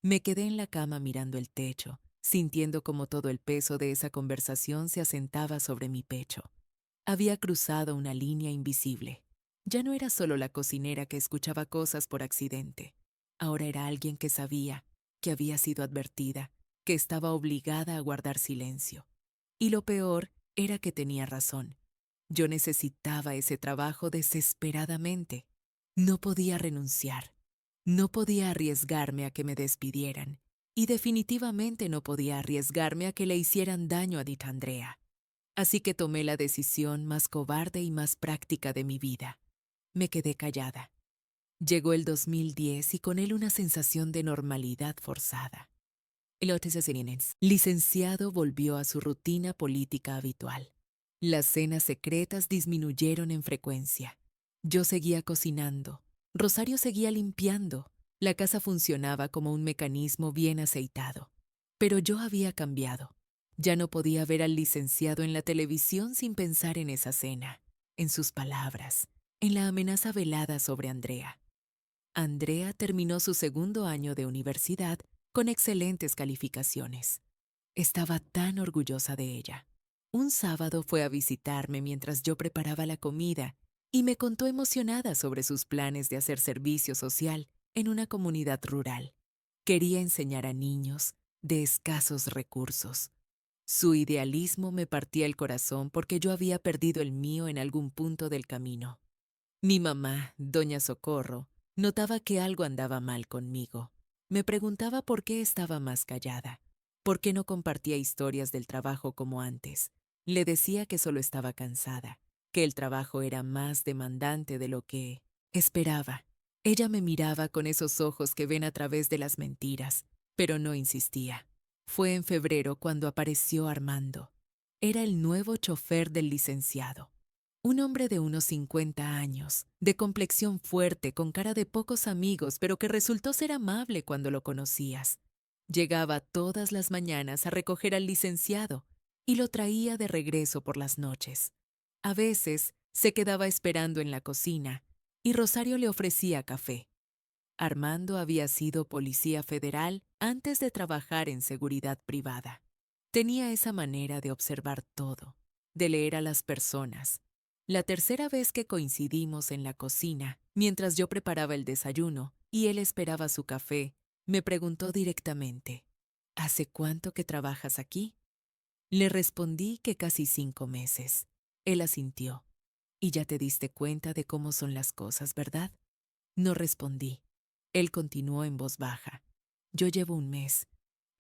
Me quedé en la cama mirando el techo, sintiendo como todo el peso de esa conversación se asentaba sobre mi pecho. Había cruzado una línea invisible. Ya no era solo la cocinera que escuchaba cosas por accidente. Ahora era alguien que sabía, que había sido advertida, que estaba obligada a guardar silencio. Y lo peor era que tenía razón. Yo necesitaba ese trabajo desesperadamente. No podía renunciar. No podía arriesgarme a que me despidieran. Y definitivamente no podía arriesgarme a que le hicieran daño a Andrea. Así que tomé la decisión más cobarde y más práctica de mi vida. Me quedé callada. Llegó el 2010 y con él una sensación de normalidad forzada. El licenciado volvió a su rutina política habitual. Las cenas secretas disminuyeron en frecuencia. Yo seguía cocinando. Rosario seguía limpiando. La casa funcionaba como un mecanismo bien aceitado. Pero yo había cambiado. Ya no podía ver al licenciado en la televisión sin pensar en esa cena, en sus palabras, en la amenaza velada sobre Andrea. Andrea terminó su segundo año de universidad con excelentes calificaciones. Estaba tan orgullosa de ella. Un sábado fue a visitarme mientras yo preparaba la comida y me contó emocionada sobre sus planes de hacer servicio social en una comunidad rural. Quería enseñar a niños de escasos recursos. Su idealismo me partía el corazón porque yo había perdido el mío en algún punto del camino. Mi mamá, doña Socorro, notaba que algo andaba mal conmigo. Me preguntaba por qué estaba más callada, por qué no compartía historias del trabajo como antes. Le decía que solo estaba cansada, que el trabajo era más demandante de lo que esperaba. Ella me miraba con esos ojos que ven a través de las mentiras, pero no insistía. Fue en febrero cuando apareció Armando. Era el nuevo chofer del licenciado. Un hombre de unos 50 años, de complexión fuerte, con cara de pocos amigos, pero que resultó ser amable cuando lo conocías. Llegaba todas las mañanas a recoger al licenciado y lo traía de regreso por las noches. A veces se quedaba esperando en la cocina y Rosario le ofrecía café. Armando había sido policía federal antes de trabajar en seguridad privada. Tenía esa manera de observar todo, de leer a las personas. La tercera vez que coincidimos en la cocina, mientras yo preparaba el desayuno y él esperaba su café, me preguntó directamente, ¿hace cuánto que trabajas aquí? Le respondí que casi 5 meses. Él asintió. Y ya te diste cuenta de cómo son las cosas, ¿verdad? No respondí. Él continuó en voz baja. Yo llevo un mes.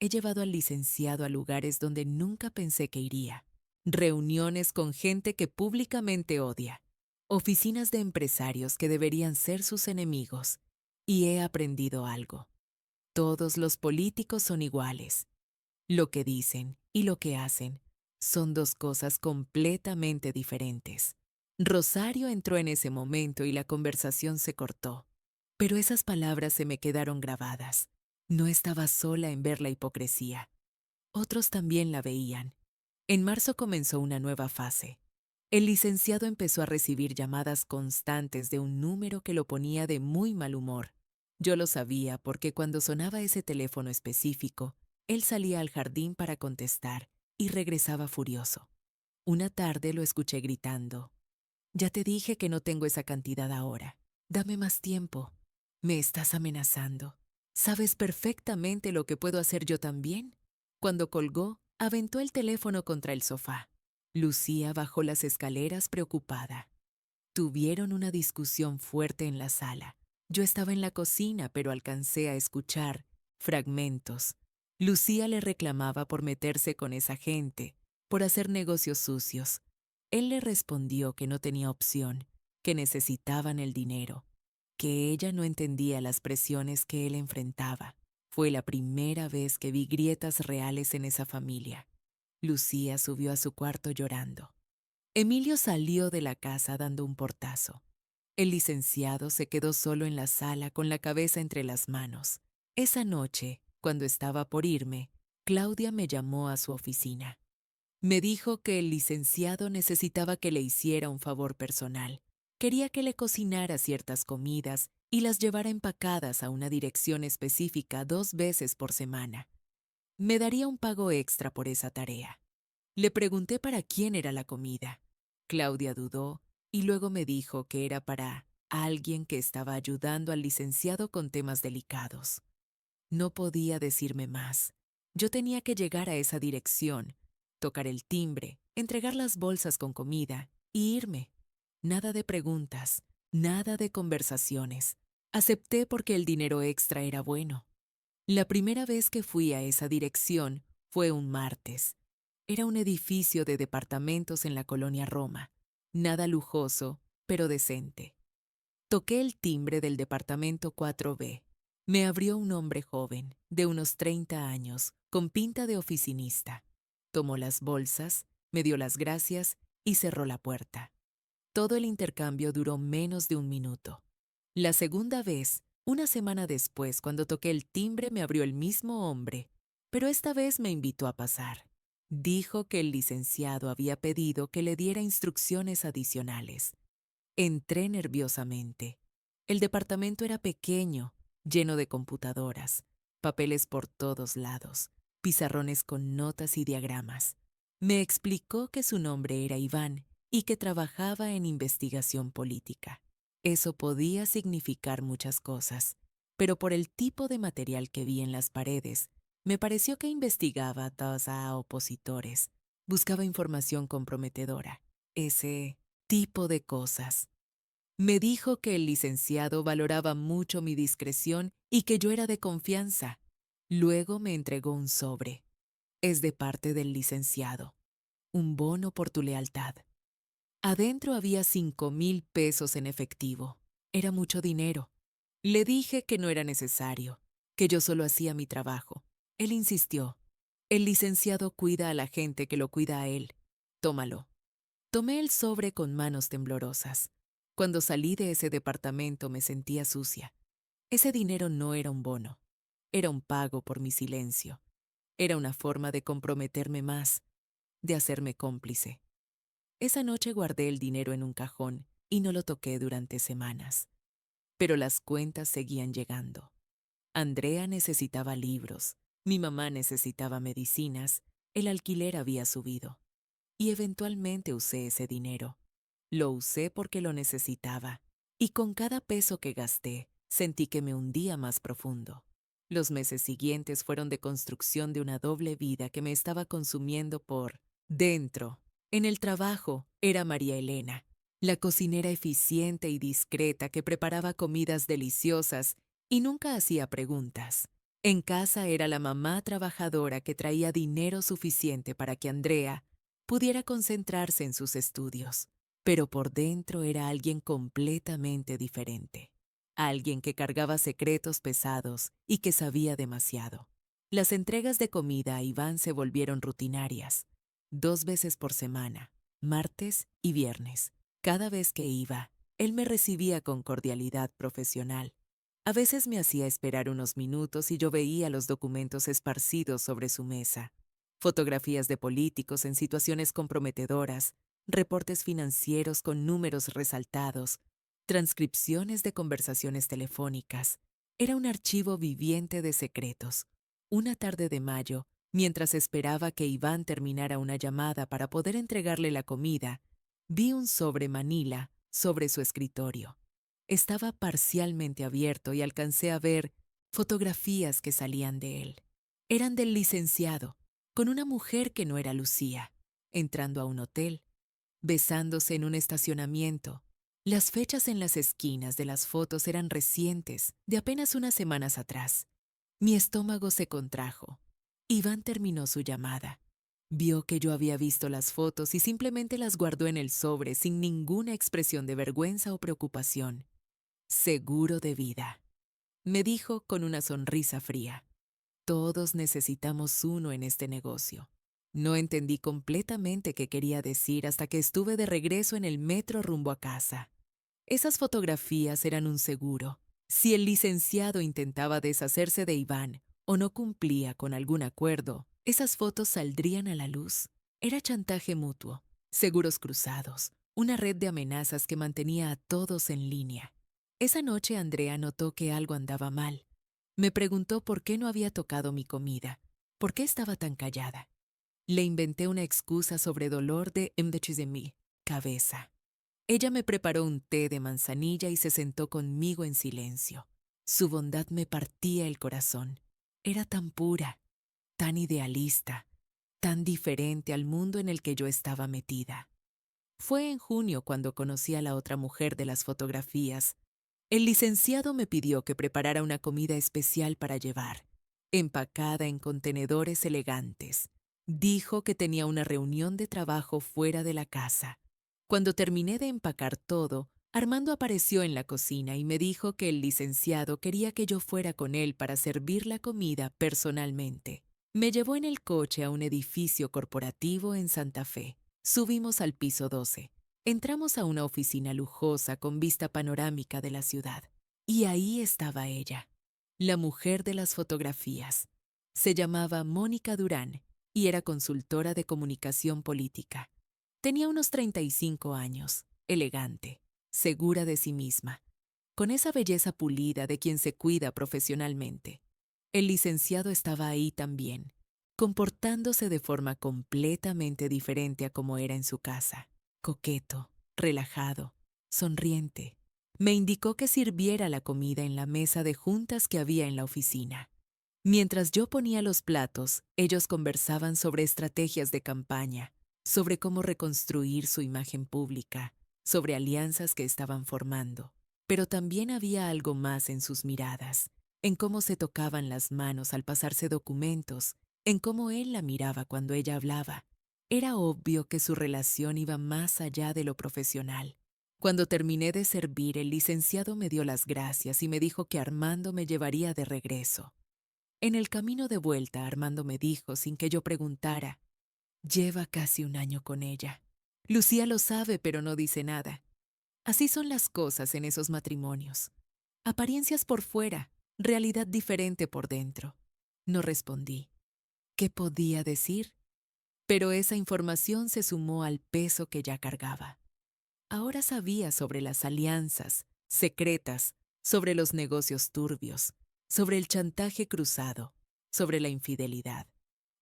He llevado al licenciado a lugares donde nunca pensé que iría. Reuniones con gente que públicamente odia. Oficinas de empresarios que deberían ser sus enemigos. Y he aprendido algo. Todos los políticos son iguales. Lo que dicen y lo que hacen son dos cosas completamente diferentes. Rosario entró en ese momento y la conversación se cortó. Pero esas palabras se me quedaron grabadas. No estaba sola en ver la hipocresía. Otros también la veían. En marzo comenzó una nueva fase. El licenciado empezó a recibir llamadas constantes de un número que lo ponía de muy mal humor. Yo lo sabía porque cuando sonaba ese teléfono específico, él salía al jardín para contestar y regresaba furioso. Una tarde lo escuché gritando. Ya te dije que no tengo esa cantidad ahora. Dame más tiempo. Me estás amenazando. ¿Sabes perfectamente lo que puedo hacer yo también? Cuando colgó, aventó el teléfono contra el sofá. Lucía bajó las escaleras preocupada. Tuvieron una discusión fuerte en la sala. Yo estaba en la cocina, pero alcancé a escuchar fragmentos. Lucía le reclamaba por meterse con esa gente, por hacer negocios sucios. Él le respondió que no tenía opción, que necesitaban el dinero, que ella no entendía las presiones que él enfrentaba. Fue la primera vez que vi grietas reales en esa familia. Lucía subió a su cuarto llorando. Emilio salió de la casa dando un portazo. El licenciado se quedó solo en la sala con la cabeza entre las manos. Esa noche, cuando estaba por irme, Claudia me llamó a su oficina. Me dijo que el licenciado necesitaba que le hiciera un favor personal. Quería que le cocinara ciertas comidas y las llevara empacadas a una dirección específica 2 veces por semana. Me daría un pago extra por esa tarea. Le pregunté para quién era la comida. Claudia dudó y luego me dijo que era para alguien que estaba ayudando al licenciado con temas delicados. No podía decirme más. Yo tenía que llegar a esa dirección, tocar el timbre, entregar las bolsas con comida y irme. Nada de preguntas, nada de conversaciones. Acepté porque el dinero extra era bueno. La primera vez que fui a esa dirección fue un martes. Era un edificio de departamentos en la colonia Roma. Nada lujoso, pero decente. Toqué el timbre del departamento 4B. Me abrió un hombre joven, de unos 30 años, con pinta de oficinista. Tomó las bolsas, me dio las gracias y cerró la puerta. Todo el intercambio duró menos de un minuto. La segunda vez, una semana después, cuando toqué el timbre, me abrió el mismo hombre, pero esta vez me invitó a pasar. Dijo que el licenciado había pedido que le diera instrucciones adicionales. Entré nerviosamente. El departamento era pequeño, lleno de computadoras, papeles por todos lados, pizarrones con notas y diagramas. Me explicó que su nombre era Iván y que trabajaba en investigación política. Eso podía significar muchas cosas, pero por el tipo de material que vi en las paredes, me pareció que investigaba a opositores, buscaba información comprometedora. Ese tipo de cosas. Me dijo que el licenciado valoraba mucho mi discreción y que yo era de confianza. Luego me entregó un sobre. Es de parte del licenciado. Un bono por tu lealtad. Adentro había 5,000 pesos en efectivo. Era mucho dinero. Le dije que no era necesario, que yo solo hacía mi trabajo. Él insistió. El licenciado cuida a la gente que lo cuida a él. Tómalo. Tomé el sobre con manos temblorosas. Cuando salí de ese departamento me sentía sucia. Ese dinero no era un bono. Era un pago por mi silencio. Era una forma de comprometerme más, de hacerme cómplice. Esa noche guardé el dinero en un cajón y no lo toqué durante semanas. Pero las cuentas seguían llegando. Andrea necesitaba libros, mi mamá necesitaba medicinas, el alquiler había subido. Y eventualmente usé ese dinero. Lo usé porque lo necesitaba, y con cada peso que gasté, sentí que me hundía más profundo. Los meses siguientes fueron de construcción de una doble vida que me estaba consumiendo por dentro. En el trabajo era María Elena, la cocinera eficiente y discreta que preparaba comidas deliciosas y nunca hacía preguntas. En casa era la mamá trabajadora que traía dinero suficiente para que Andrea pudiera concentrarse en sus estudios. Pero por dentro era alguien completamente diferente. Alguien que cargaba secretos pesados y que sabía demasiado. Las entregas de comida a Iván se volvieron rutinarias, 2 veces por semana, martes y viernes. Cada vez que iba, él me recibía con cordialidad profesional. A veces me hacía esperar unos minutos y yo veía los documentos esparcidos sobre su mesa. Fotografías de políticos en situaciones comprometedoras, reportes financieros con números resaltados, transcripciones de conversaciones telefónicas. Era un archivo viviente de secretos. Una tarde de mayo, mientras esperaba que Iván terminara una llamada para poder entregarle la comida, vi un sobre Manila sobre su escritorio. Estaba parcialmente abierto y alcancé a ver fotografías que salían de él. Eran del licenciado, con una mujer que no era Lucía, entrando a un hotel, besándose en un estacionamiento. Las fechas en las esquinas de las fotos eran recientes, de apenas unas semanas atrás. Mi estómago se contrajo. Iván terminó su llamada. Vio que yo había visto las fotos y simplemente las guardó en el sobre sin ninguna expresión de vergüenza o preocupación. Seguro de vida, me dijo con una sonrisa fría. Todos necesitamos uno en este negocio. No entendí completamente qué quería decir hasta que estuve de regreso en el metro rumbo a casa. Esas fotografías eran un seguro. Si el licenciado intentaba deshacerse de Iván o no cumplía con algún acuerdo, esas fotos saldrían a la luz. Era chantaje mutuo, seguros cruzados, una red de amenazas que mantenía a todos en línea. Esa noche Andrea notó que algo andaba mal. Me preguntó por qué no había tocado mi comida, por qué estaba tan callada. Le inventé una excusa sobre dolor de mi cabeza. Ella me preparó un té de manzanilla y se sentó conmigo en silencio. Su bondad me partía el corazón. Era tan pura, tan idealista, tan diferente al mundo en el que yo estaba metida. Fue en junio cuando conocí a la otra mujer de las fotografías. El licenciado me pidió que preparara una comida especial para llevar, empacada en contenedores elegantes. Dijo que tenía una reunión de trabajo fuera de la casa. Cuando terminé de empacar todo, Armando apareció en la cocina y me dijo que el licenciado quería que yo fuera con él para servir la comida personalmente. Me llevó en el coche a un edificio corporativo en Santa Fe. Subimos al piso 12. Entramos a una oficina lujosa con vista panorámica de la ciudad. Y ahí estaba ella, la mujer de las fotografías. Se llamaba Mónica Durán y era consultora de comunicación política. Tenía unos 35 años, elegante, segura de sí misma, con esa belleza pulida de quien se cuida profesionalmente. El licenciado estaba ahí también, comportándose de forma completamente diferente a como era en su casa. Coqueto, relajado, sonriente. Me indicó que sirviera la comida en la mesa de juntas que había en la oficina. Mientras yo ponía los platos, ellos conversaban sobre estrategias de campaña, sobre cómo reconstruir su imagen pública, sobre alianzas que estaban formando. Pero también había algo más en sus miradas, en cómo se tocaban las manos al pasarse documentos, en cómo él la miraba cuando ella hablaba. Era obvio que su relación iba más allá de lo profesional. Cuando terminé de servir, el licenciado me dio las gracias y me dijo que Armando me llevaría de regreso. En el camino de vuelta, Armando me dijo, sin que yo preguntara, lleva casi un año con ella. Lucía lo sabe, pero no dice nada. Así son las cosas en esos matrimonios. Apariencias por fuera, realidad diferente por dentro. No respondí. ¿Qué podía decir? Pero esa información se sumó al peso que ya cargaba. Ahora sabía sobre las alianzas secretas, sobre los negocios turbios, sobre el chantaje cruzado, sobre la infidelidad.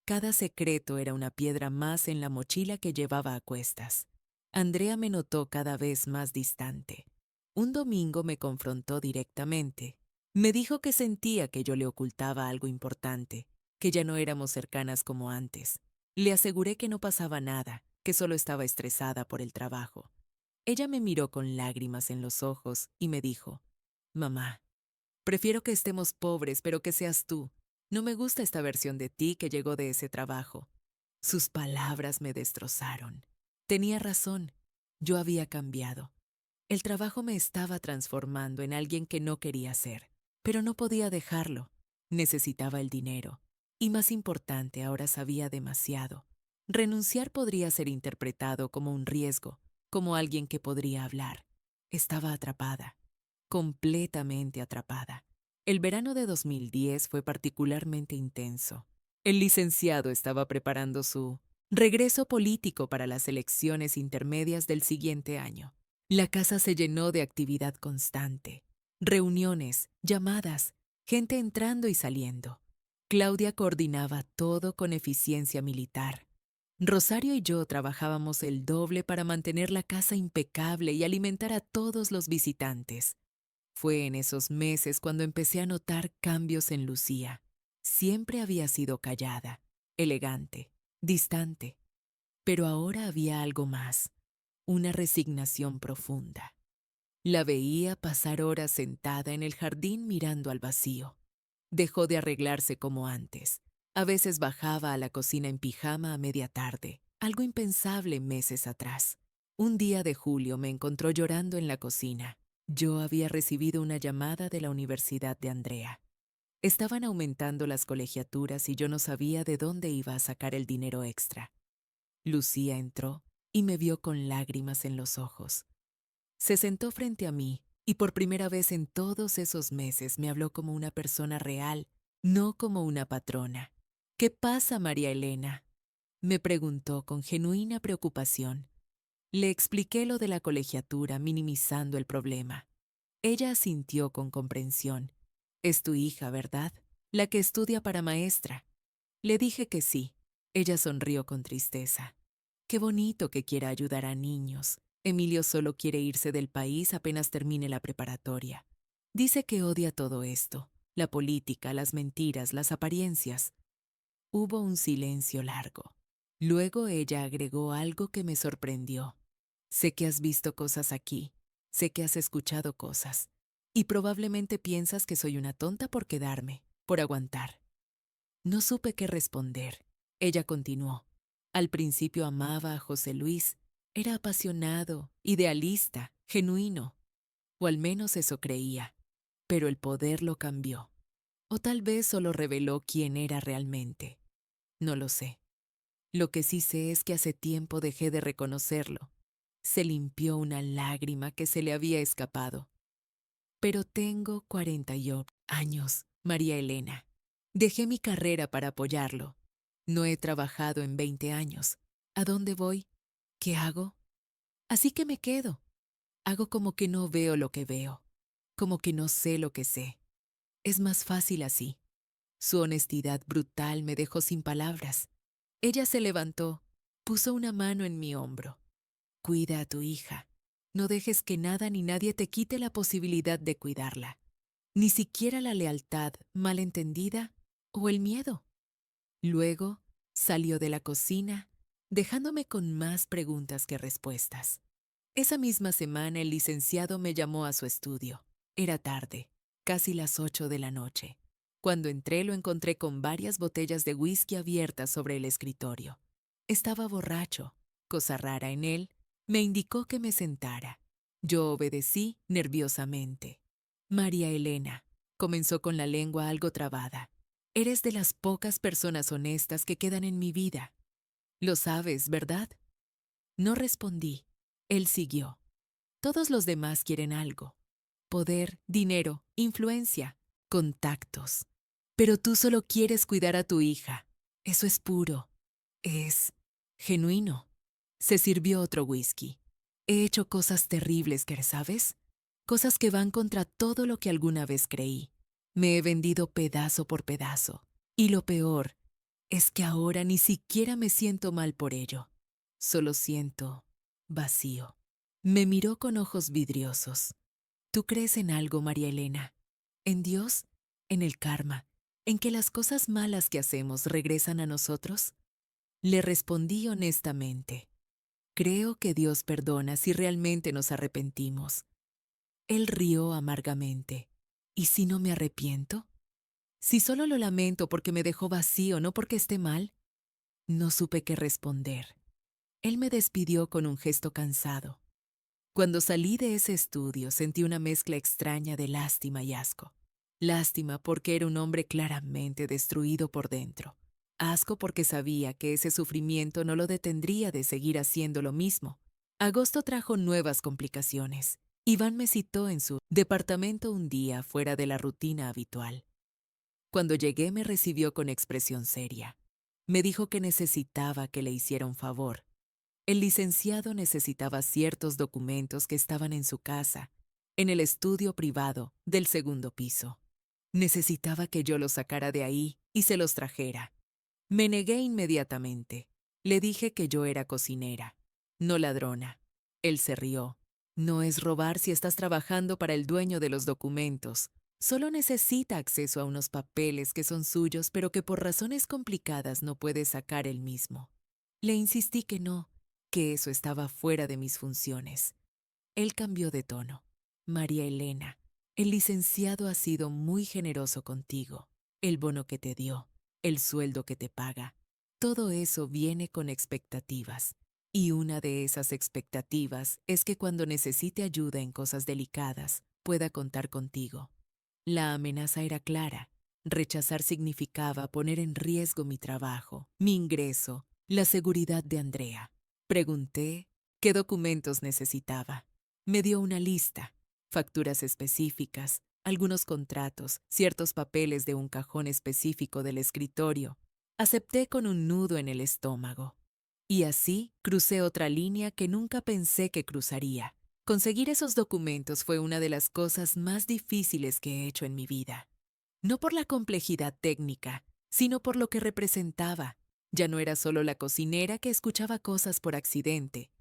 Cada secreto era una piedra más en la mochila que llevaba a cuestas. Andrea me notó cada vez más distante. Un domingo me confrontó directamente. Me dijo que sentía que yo le ocultaba algo importante, que ya no éramos cercanas como antes. Le aseguré que no pasaba nada, que solo estaba estresada por el trabajo. Ella me miró con lágrimas en los ojos y me dijo: «Mamá, prefiero que estemos pobres, pero que seas tú. No me gusta esta versión de ti que llegó de ese trabajo». Sus palabras me destrozaron. Tenía razón. Yo había cambiado. El trabajo me estaba transformando en alguien que no quería ser, pero no podía dejarlo. Necesitaba el dinero. Y más importante, ahora sabía demasiado. Renunciar podría ser interpretado como un riesgo, como alguien que podría hablar. Estaba atrapada, completamente atrapada. El verano de 2010 fue particularmente intenso. El licenciado estaba preparando su regreso político para las elecciones intermedias del siguiente año. La casa se llenó de actividad constante, reuniones, llamadas, gente entrando y saliendo. Claudia coordinaba todo con eficiencia militar. Rosario y yo trabajábamos el doble para mantener la casa impecable y alimentar a todos los visitantes. Fue en esos meses cuando empecé a notar cambios en Lucía. Siempre había sido callada, elegante, distante, pero ahora había algo más, una resignación profunda. La veía pasar horas sentada en el jardín mirando al vacío. Dejó de arreglarse como antes. A veces bajaba a la cocina en pijama a media tarde, algo impensable meses atrás. Un día de julio me encontró llorando en la cocina. Yo había recibido una llamada de la Universidad de Andrea. Estaban aumentando las colegiaturas y yo no sabía de dónde iba a sacar el dinero extra. Lucía entró y me vio con lágrimas en los ojos. Se sentó frente a mí y por primera vez en todos esos meses me habló como una persona real, no como una patrona. «¿Qué pasa, María Elena?», me preguntó con genuina preocupación. Le expliqué lo de la colegiatura, minimizando el problema. Ella asintió con comprensión. «Es tu hija, ¿verdad? La que estudia para maestra». Le dije que sí. Ella sonrió con tristeza. «Qué bonito que quiera ayudar a niños. Emilio solo quiere irse del país apenas termine la preparatoria. Dice que odia todo esto, la política, las mentiras, las apariencias». Hubo un silencio largo. Luego ella agregó algo que me sorprendió. «Sé que has visto cosas aquí, sé que has escuchado cosas, y probablemente piensas que soy una tonta por quedarme, por aguantar». No supe qué responder. Ella continuó. «Al principio amaba a José Luis. Era apasionado, idealista, genuino. O al menos eso creía. Pero el poder lo cambió. O tal vez solo reveló quién era realmente. No lo sé. Lo que sí sé es que hace tiempo dejé de reconocerlo. Se limpió una lágrima que se le había escapado. Pero tengo 48 años, María Elena. Dejé mi carrera para apoyarlo. No he trabajado en 20 años. ¿A dónde voy? ¿Qué hago? Así que me quedo. Hago como que no veo lo que veo, como que no sé lo que sé. Es más fácil así». Su honestidad brutal me dejó sin palabras. Ella se levantó, puso una mano en mi hombro. «Cuida a tu hija. No dejes que nada ni nadie te quite la posibilidad de cuidarla. Ni siquiera la lealtad malentendida o el miedo». Luego salió de la cocina, dejándome con más preguntas que respuestas. Esa misma semana el licenciado me llamó a su estudio. Era tarde, casi las 8 de la noche. Cuando entré lo encontré con varias botellas de whisky abiertas sobre el escritorio. Estaba borracho, cosa rara en él. Me indicó que me sentara. Yo obedecí nerviosamente. «María Elena», comenzó con la lengua algo trabada, «eres de las pocas personas honestas que quedan en mi vida. Lo sabes, ¿verdad?». No respondí. Él siguió. «Todos los demás quieren algo. Poder, dinero, influencia, contactos. Pero tú solo quieres cuidar a tu hija. Eso es puro. Es genuino». Se sirvió otro whisky. «He hecho cosas terribles, ¿sabes? Cosas que van contra todo lo que alguna vez creí. Me he vendido pedazo por pedazo. Y lo peor es que ahora ni siquiera me siento mal por ello. Solo siento vacío. Me miró con ojos vidriosos. ¿Tú crees en algo, María Elena? ¿En Dios? ¿En el karma? ¿En que las cosas malas que hacemos regresan a nosotros? Le respondí honestamente. Creo que Dios perdona si realmente nos arrepentimos. Él rió amargamente. ¿Y si no me arrepiento? Si solo lo lamento porque me dejó vacío, no porque esté mal. No supe qué responder. Él me despidió con un gesto cansado. Cuando salí de ese estudio sentí una mezcla extraña de lástima y asco. Lástima porque era un hombre claramente destruido por dentro. Asco porque sabía que ese sufrimiento no lo detendría de seguir haciendo lo mismo. Agosto trajo nuevas complicaciones. Iván me citó en su departamento un día fuera de la rutina habitual. Cuando llegué me recibió con expresión seria. Me dijo que necesitaba que le hiciera un favor. El licenciado necesitaba ciertos documentos que estaban en su casa, en el estudio privado del segundo piso. Necesitaba que yo los sacara de ahí y se los trajera. Me negué inmediatamente. Le dije que yo era cocinera, no ladrona. Él se rió. No es robar si estás trabajando para el dueño de los documentos. Solo necesita acceso a unos papeles que son suyos, pero que por razones complicadas no puede sacar él mismo. Le insistí que no, que eso estaba fuera de mis funciones. Él cambió de tono. María Elena, el licenciado ha sido muy generoso contigo. El bono que te dio, el sueldo que te paga, todo eso viene con expectativas. Y una de esas expectativas es que cuando necesite ayuda en cosas delicadas, pueda contar contigo. La amenaza era clara. Rechazar significaba poner en riesgo mi trabajo, mi ingreso, la seguridad de Andrea. Pregunté qué documentos necesitaba. Me dio una lista, facturas específicas, algunos contratos, ciertos papeles de un cajón específico del escritorio. Acepté con un nudo en el estómago. Y así crucé otra línea que nunca pensé que cruzaría. Conseguir esos documentos fue una de las cosas más difíciles que he hecho en mi vida. No por la complejidad técnica, sino por lo que representaba. Ya no era solo la cocinera que escuchaba cosas por accidente.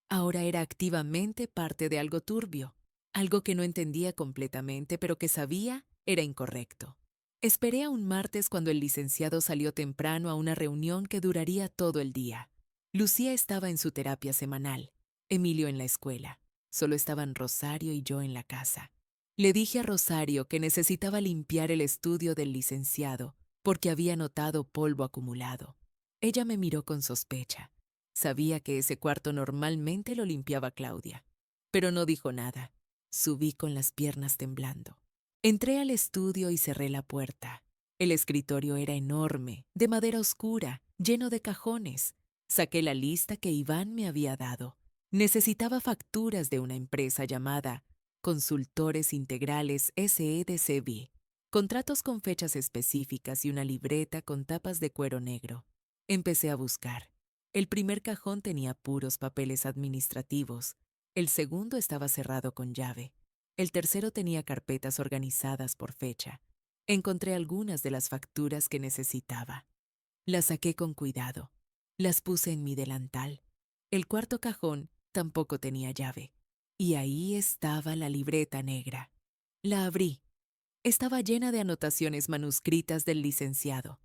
Ahora era activamente parte de algo turbio, algo que no entendía completamente, pero que sabía era incorrecto. Esperé a un martes cuando el licenciado salió temprano a una reunión que duraría todo el día. Lucía estaba en su terapia semanal, Emilio en la escuela. Solo estaban Rosario y yo en la casa. Le dije a Rosario que necesitaba limpiar el estudio del licenciado porque había notado polvo acumulado. Ella me miró con sospecha. Sabía que ese cuarto normalmente lo limpiaba Claudia, pero no dijo nada. Subí con las piernas temblando. Entré al estudio y cerré la puerta. El escritorio era enorme, de madera oscura, lleno de cajones. Saqué la lista que Iván me había dado. Necesitaba facturas de una empresa llamada Consultores Integrales SEDCB, contratos con fechas específicas y una libreta con tapas de cuero negro. Empecé a buscar. El primer cajón tenía puros papeles administrativos. El segundo estaba cerrado con llave. El tercero tenía carpetas organizadas por fecha. Encontré algunas de las facturas que necesitaba. Las saqué con cuidado. Las puse en mi delantal. El cuarto cajón tampoco tenía llave. Y ahí estaba la libreta negra. La abrí. Estaba llena de anotaciones manuscritas del licenciado.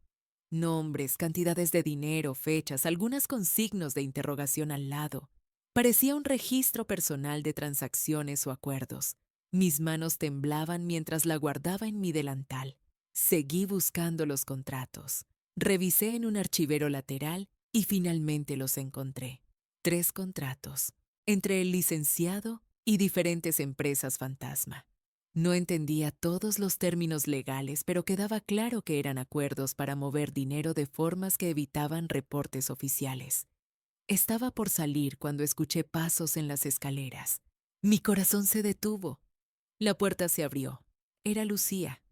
Nombres, cantidades de dinero, fechas, algunas con signos de interrogación al lado. Parecía un registro personal de transacciones o acuerdos. Mis manos temblaban mientras la guardaba en mi delantal. Seguí buscando los contratos. Revisé en un archivero lateral y finalmente los encontré. 3 contratos, entre el licenciado y diferentes empresas fantasma. No entendía todos los términos legales, pero quedaba claro que eran acuerdos para mover dinero de formas que evitaban reportes oficiales. Estaba por salir cuando escuché pasos en las escaleras. Mi corazón se detuvo. La puerta se abrió. Era Lucía.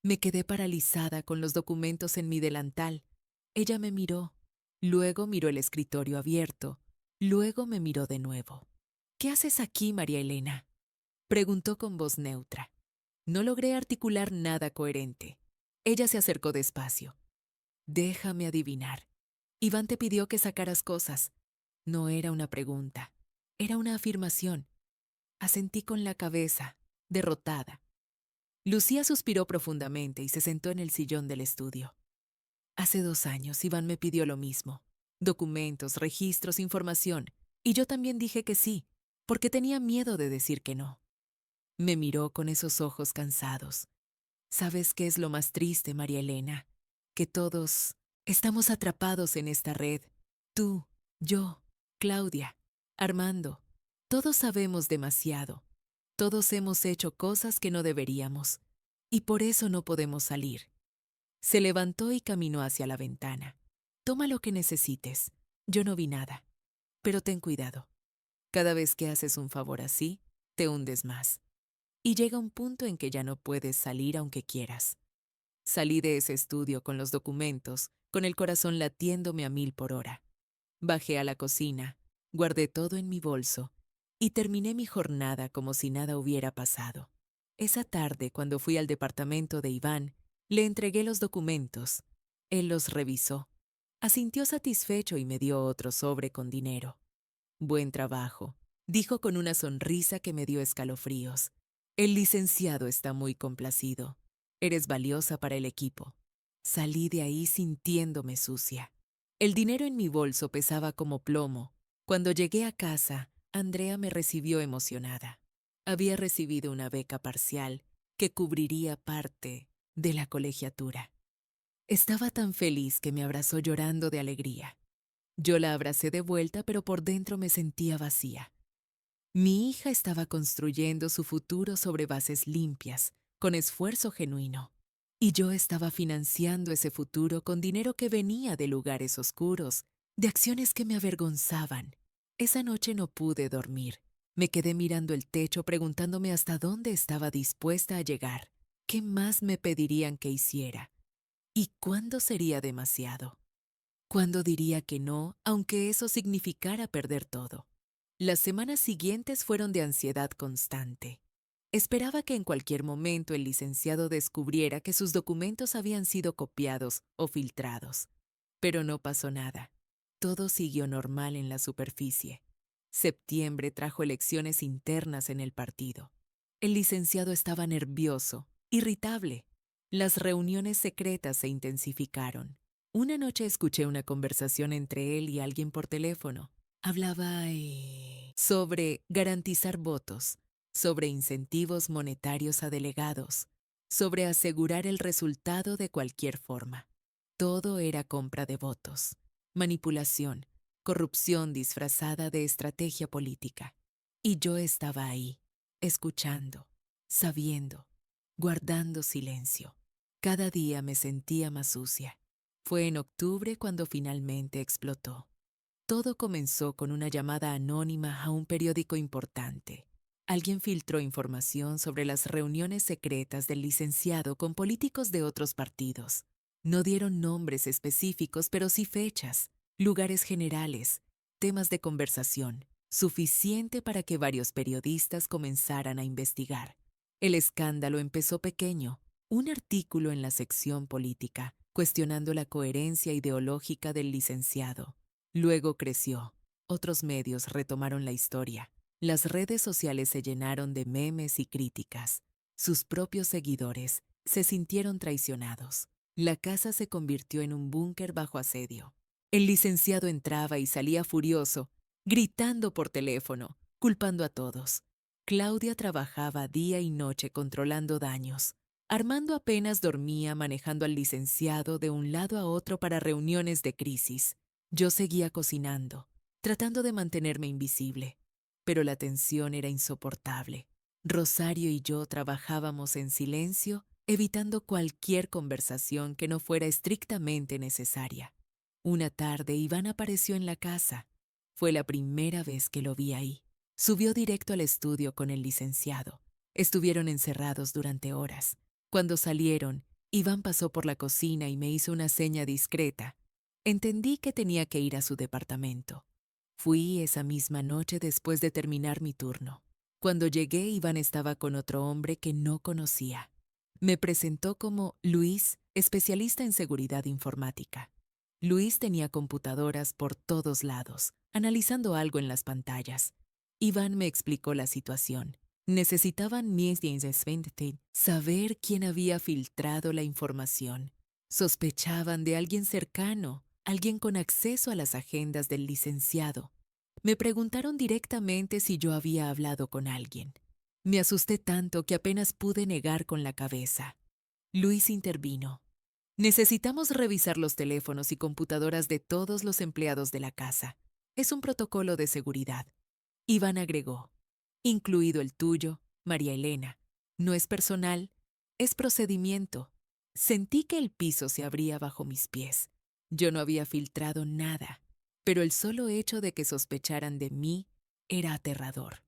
Me quedé paralizada con los documentos en mi delantal. Ella me miró. Luego miró el escritorio abierto. Luego me miró de nuevo. ¿Qué haces aquí, María Elena?, preguntó con voz neutra. No logré articular nada coherente. Ella se acercó despacio. Déjame adivinar. Iván te pidió que sacaras cosas. No era una pregunta. Era una afirmación. Asentí con la cabeza, derrotada. Lucía suspiró profundamente y se sentó en el sillón del estudio. Hace 2 años Iván me pidió lo mismo. Documentos, registros, información. Y yo también dije que sí, porque tenía miedo de decir que no. Me miró con esos ojos cansados. ¿Sabes qué es lo más triste, María Elena? Que todos estamos atrapados en esta red. Tú, yo, Claudia, Armando. Todos sabemos demasiado. Todos hemos hecho cosas que no deberíamos. Y por eso no podemos salir. Se levantó y caminó hacia la ventana. Toma lo que necesites. Yo no vi nada. Pero ten cuidado. Cada vez que haces un favor así, te hundes más. Y llega un punto en que ya no puedes salir aunque quieras. Salí de ese estudio con los documentos, con el corazón latiéndome a 1000 por hora. Bajé a la cocina, guardé todo en mi bolso y terminé mi jornada como si nada hubiera pasado. Esa tarde, cuando fui al departamento de Iván, le entregué los documentos. Él los revisó. Asintió satisfecho y me dio otro sobre con dinero. Buen trabajo, dijo con una sonrisa que me dio escalofríos. El licenciado está muy complacido. Eres valiosa para el equipo. Salí de ahí sintiéndome sucia. El dinero en mi bolso pesaba como plomo. Cuando llegué a casa, Andrea me recibió emocionada. Había recibido una beca parcial que cubriría parte de la colegiatura. Estaba tan feliz que me abrazó llorando de alegría. Yo la abracé de vuelta, pero por dentro me sentía vacía. Mi hija estaba construyendo su futuro sobre bases limpias, con esfuerzo genuino. Y yo estaba financiando ese futuro con dinero que venía de lugares oscuros, de acciones que me avergonzaban. Esa noche no pude dormir. Me quedé mirando el techo preguntándome hasta dónde estaba dispuesta a llegar. ¿Qué más me pedirían que hiciera? ¿Y cuándo sería demasiado? ¿Cuándo diría que no, aunque eso significara perder todo? Las semanas siguientes fueron de ansiedad constante. Esperaba que en cualquier momento el licenciado descubriera que sus documentos habían sido copiados o filtrados. Pero no pasó nada. Todo siguió normal en la superficie. Septiembre trajo elecciones internas en el partido. El licenciado estaba nervioso, irritable. Las reuniones secretas se intensificaron. Una noche escuché una conversación entre él y alguien por teléfono. Hablaba sobre garantizar votos, sobre incentivos monetarios a delegados, sobre asegurar el resultado de cualquier forma. Todo era compra de votos, manipulación, corrupción disfrazada de estrategia política. Y yo estaba ahí, escuchando, sabiendo, guardando silencio. Cada día me sentía más sucia. Fue en octubre cuando finalmente explotó. Todo comenzó con una llamada anónima a un periódico importante. Alguien filtró información sobre las reuniones secretas del licenciado con políticos de otros partidos. No dieron nombres específicos, pero sí fechas, lugares generales, temas de conversación, suficiente para que varios periodistas comenzaran a investigar. El escándalo empezó pequeño, un artículo en la sección política, cuestionando la coherencia ideológica del licenciado. Luego creció. Otros medios retomaron la historia. Las redes sociales se llenaron de memes y críticas. Sus propios seguidores se sintieron traicionados. La casa se convirtió en un búnker bajo asedio. El licenciado entraba y salía furioso, gritando por teléfono, culpando a todos. Claudia trabajaba día y noche controlando daños. Armando apenas dormía manejando al licenciado de un lado a otro para reuniones de crisis. Yo seguía cocinando, tratando de mantenerme invisible, pero la tensión era insoportable. Rosario y yo trabajábamos en silencio, evitando cualquier conversación que no fuera estrictamente necesaria. Una tarde, Iván apareció en la casa. Fue la primera vez que lo vi ahí. Subió directo al estudio con el licenciado. Estuvieron encerrados durante horas. Cuando salieron, Iván pasó por la cocina y me hizo una seña discreta. Entendí que tenía que ir a su departamento. Fui esa misma noche después de terminar mi turno. Cuando llegué, Iván estaba con otro hombre que no conocía. Me presentó como Luis, especialista en seguridad informática. Luis tenía computadoras por todos lados, analizando algo en las pantallas. Iván me explicó la situación. Necesitaban saber quién había filtrado la información. Sospechaban de alguien cercano, alguien con acceso a las agendas del licenciado. Me preguntaron directamente si yo había hablado con alguien. Me asusté tanto que apenas pude negar con la cabeza. Luis intervino. Necesitamos revisar los teléfonos y computadoras de todos los empleados de la casa. Es un protocolo de seguridad. Iván agregó, incluido el tuyo, María Elena. No es personal, es procedimiento. Sentí que el piso se abría bajo mis pies. Yo no había filtrado nada, pero el solo hecho de que sospecharan de mí era aterrador.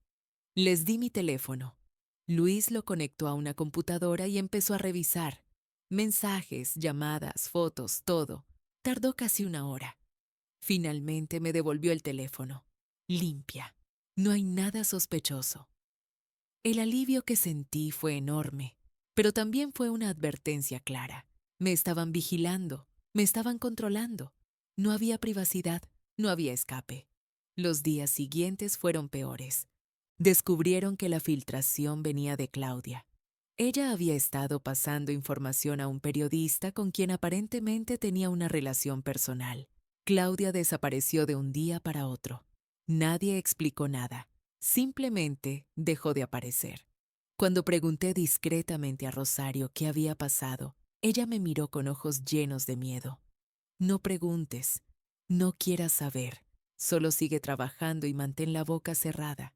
Les di mi teléfono. Luis lo conectó a una computadora y empezó a revisar. Mensajes, llamadas, fotos, todo. Tardó casi una hora. Finalmente me devolvió el teléfono. Limpia. No hay nada sospechoso. El alivio que sentí fue enorme, pero también fue una advertencia clara. Me estaban vigilando, me estaban controlando. No había privacidad, no había escape. Los días siguientes fueron peores. Descubrieron que la filtración venía de Claudia. Ella había estado pasando información a un periodista con quien aparentemente tenía una relación personal. Claudia desapareció de un día para otro. Nadie explicó nada. Simplemente dejó de aparecer. Cuando pregunté discretamente a Rosario qué había pasado, ella me miró con ojos llenos de miedo. No preguntes, no quieras saber, solo sigue trabajando y mantén la boca cerrada.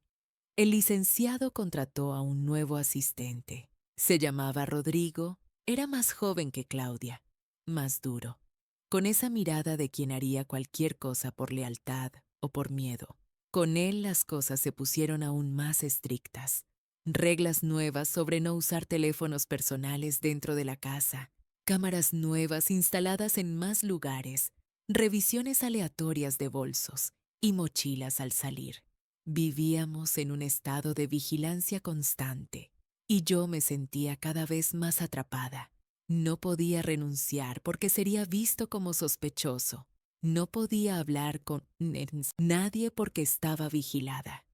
El licenciado contrató a un nuevo asistente. Se llamaba Rodrigo, era más joven que Claudia, más duro, con esa mirada de quien haría cualquier cosa por lealtad o por miedo. Con él las cosas se pusieron aún más estrictas. Reglas nuevas sobre no usar teléfonos personales dentro de la casa, cámaras nuevas instaladas en más lugares, revisiones aleatorias de bolsos y mochilas al salir. Vivíamos en un estado de vigilancia constante y yo me sentía cada vez más atrapada. No podía renunciar porque sería visto como sospechoso. No podía hablar con nadie porque estaba vigilada.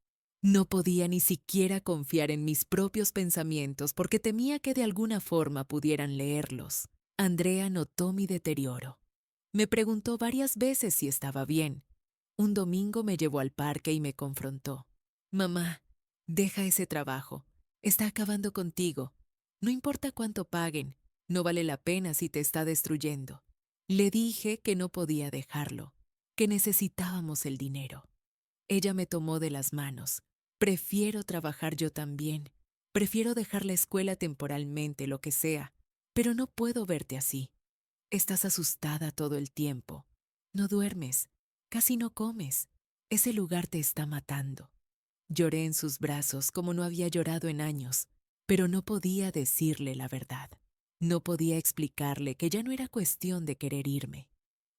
No podía ni siquiera confiar en mis propios pensamientos porque temía que de alguna forma pudieran leerlos. Andrea notó mi deterioro. Me preguntó varias veces si estaba bien. Un domingo me llevó al parque y me confrontó. Mamá, deja ese trabajo. Está acabando contigo. No importa cuánto paguen. No vale la pena si te está destruyendo. Le dije que no podía dejarlo, que necesitábamos el dinero. Ella me tomó de las manos. Prefiero trabajar yo también. Prefiero dejar la escuela temporalmente, lo que sea. Pero no puedo verte así. Estás asustada todo el tiempo. No duermes. Casi no comes. Ese lugar te está matando. Lloré en sus brazos como no había llorado en años, pero no podía decirle la verdad. No podía explicarle que ya no era cuestión de querer irme.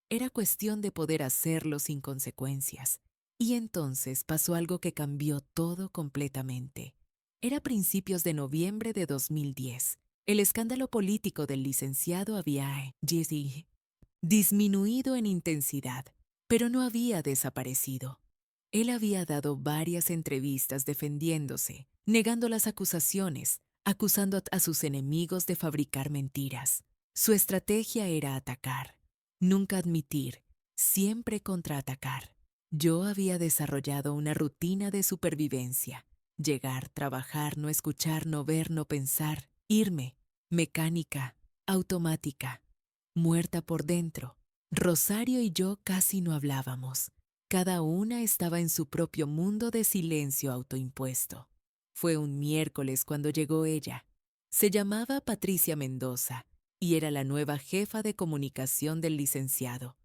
Era cuestión de poder hacerlo sin consecuencias. Y entonces pasó algo que cambió todo completamente. Era principios de noviembre de 2010. El escándalo político del licenciado había disminuido en intensidad, pero no había desaparecido. Él había dado varias entrevistas defendiéndose, negando las acusaciones, acusando a sus enemigos de fabricar mentiras. Su estrategia era atacar, nunca admitir, siempre contraatacar. Yo había desarrollado una rutina de supervivencia. Llegar, trabajar, no escuchar, no ver, no pensar, irme, mecánica, automática, muerta por dentro. Rosario y yo casi no hablábamos. Cada una estaba en su propio mundo de silencio autoimpuesto. Fue un miércoles cuando llegó ella. Se llamaba Patricia Mendoza y era la nueva jefa de comunicación del licenciado.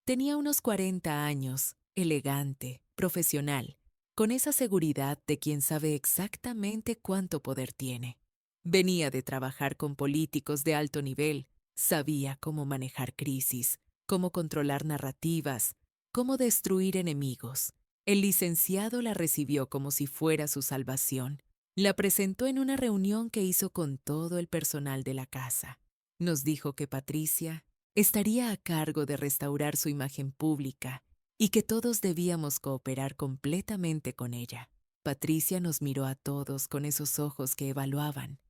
Tenía unos 40 años, elegante, profesional, con esa seguridad de quien sabe exactamente cuánto poder tiene. Venía de trabajar con políticos de alto nivel, sabía cómo manejar crisis, cómo controlar narrativas, cómo destruir enemigos. El licenciado la recibió como si fuera su salvación. La presentó en una reunión que hizo con todo el personal de la casa. Nos dijo que Patricia estaría a cargo de restaurar su imagen pública y que todos debíamos cooperar completamente con ella. Patricia nos miró a todos con esos ojos que evaluaban,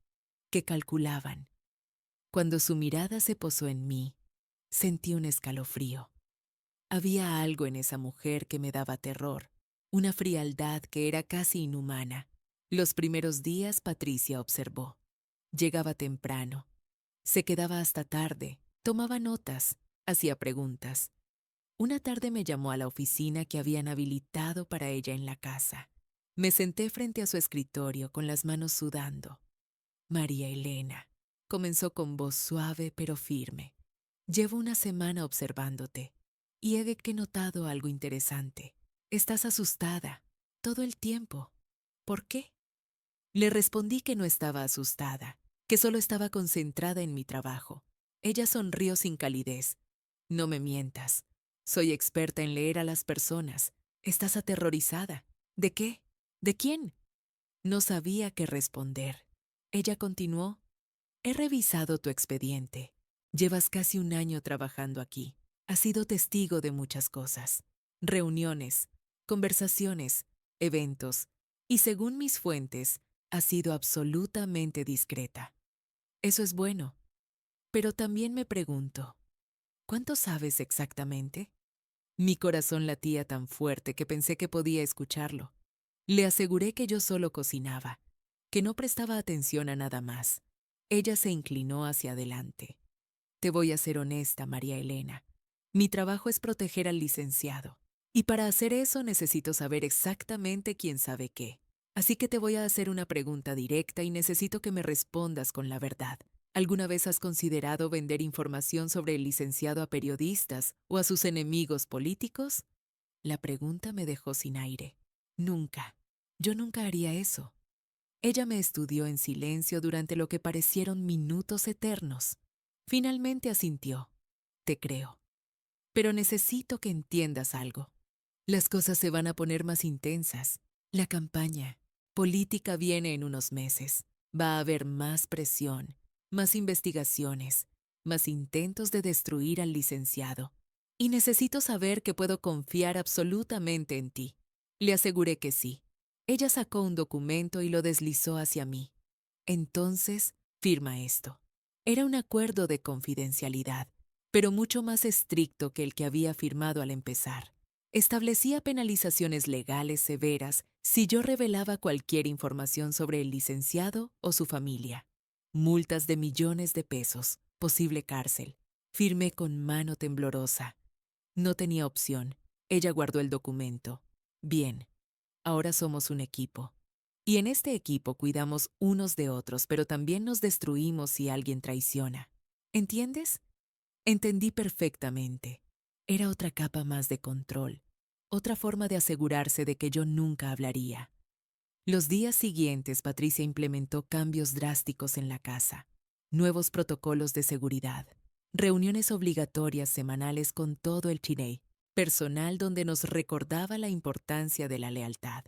que calculaban. Cuando su mirada se posó en mí, sentí un escalofrío. Había algo en esa mujer que me daba terror, una frialdad que era casi inhumana. Los primeros días Patricia observó. Llegaba temprano, se quedaba hasta tarde, tomaba notas, hacía preguntas. Una tarde me llamó a la oficina que habían habilitado para ella en la casa. Me senté frente a su escritorio con las manos sudando. María Elena, comenzó con voz suave pero firme. Llevo una semana observándote y he notado algo interesante. Estás asustada todo el tiempo. ¿Por qué? Le respondí que no estaba asustada, que solo estaba concentrada en mi trabajo. Ella sonrió sin calidez. No me mientas. Soy experta en leer a las personas. Estás aterrorizada. ¿De qué? ¿De quién? No sabía qué responder. Ella continuó. He revisado tu expediente. Llevas casi un año trabajando aquí. Has sido testigo de muchas cosas. Reuniones, conversaciones, eventos. Y según mis fuentes, has sido absolutamente discreta. Eso es bueno. Pero también me pregunto, ¿cuánto sabes exactamente? Mi corazón latía tan fuerte que pensé que podía escucharlo. Le aseguré que yo solo cocinaba, que no prestaba atención a nada más. Ella se inclinó hacia adelante. Te voy a ser honesta, María Elena. Mi trabajo es proteger al licenciado. Y para hacer eso necesito saber exactamente quién sabe qué. Así que te voy a hacer una pregunta directa y necesito que me respondas con la verdad. ¿Alguna vez has considerado vender información sobre el licenciado a periodistas o a sus enemigos políticos? La pregunta me dejó sin aire. Nunca. Yo nunca haría eso. Ella me estudió en silencio durante lo que parecieron minutos eternos. Finalmente asintió. Te creo. Pero necesito que entiendas algo. Las cosas se van a poner más intensas. La campaña política viene en unos meses. Va a haber más presión, más investigaciones, más intentos de destruir al licenciado. Y necesito saber que puedo confiar absolutamente en ti. Le aseguré que sí. Ella sacó un documento y lo deslizó hacia mí. Entonces, firma esto. Era un acuerdo de confidencialidad, pero mucho más estricto que el que había firmado al empezar. Establecía penalizaciones legales severas si yo revelaba cualquier información sobre el licenciado o su familia. Multas de millones de pesos, posible cárcel. Firmé con mano temblorosa. No tenía opción. Ella guardó el documento. Bien, ahora somos un equipo. Y en este equipo cuidamos unos de otros, pero también nos destruimos si alguien traiciona. ¿Entiendes? Entendí perfectamente. Era otra capa más de control, otra forma de asegurarse de que yo nunca hablaría. Los días siguientes, Patricia implementó cambios drásticos en la casa, nuevos protocolos de seguridad, reuniones obligatorias semanales con todo el Chile, personal donde nos recordaba la importancia de la lealtad,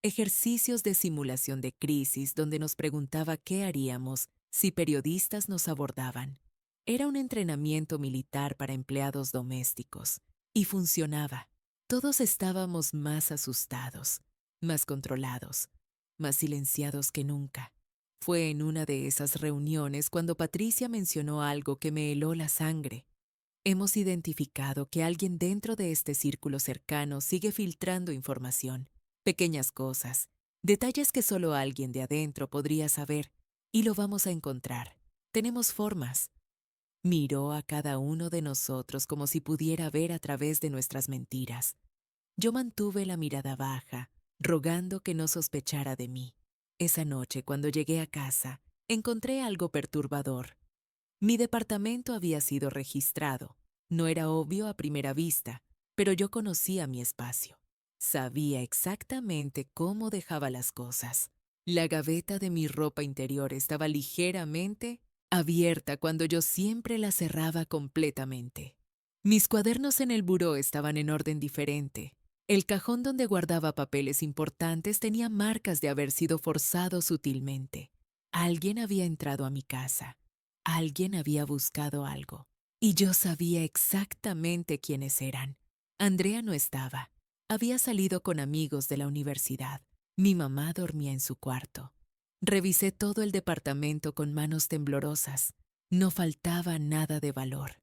ejercicios de simulación de crisis donde nos preguntaba qué haríamos si periodistas nos abordaban. Era un entrenamiento militar para empleados domésticos y funcionaba. Todos estábamos más asustados, más controlados, más silenciados que nunca. Fue en una de esas reuniones cuando Patricia mencionó algo que me heló la sangre. Hemos identificado que alguien dentro de este círculo cercano sigue filtrando información, pequeñas cosas, detalles que solo alguien de adentro podría saber, y lo vamos a encontrar. Tenemos formas. Miró a cada uno de nosotros como si pudiera ver a través de nuestras mentiras. Yo mantuve la mirada baja, rogando que no sospechara de mí. Esa noche, cuando llegué a casa, encontré algo perturbador. Mi departamento había sido registrado. No era obvio a primera vista, pero yo conocía mi espacio. Sabía exactamente cómo dejaba las cosas. La gaveta de mi ropa interior estaba ligeramente abierta cuando yo siempre la cerraba completamente. Mis cuadernos en el buró estaban en orden diferente. El cajón donde guardaba papeles importantes tenía marcas de haber sido forzado sutilmente. Alguien había entrado a mi casa. Alguien había buscado algo. Y yo sabía exactamente quiénes eran. Andrea no estaba. Había salido con amigos de la universidad. Mi mamá dormía en su cuarto. Revisé todo el departamento con manos temblorosas. No faltaba nada de valor.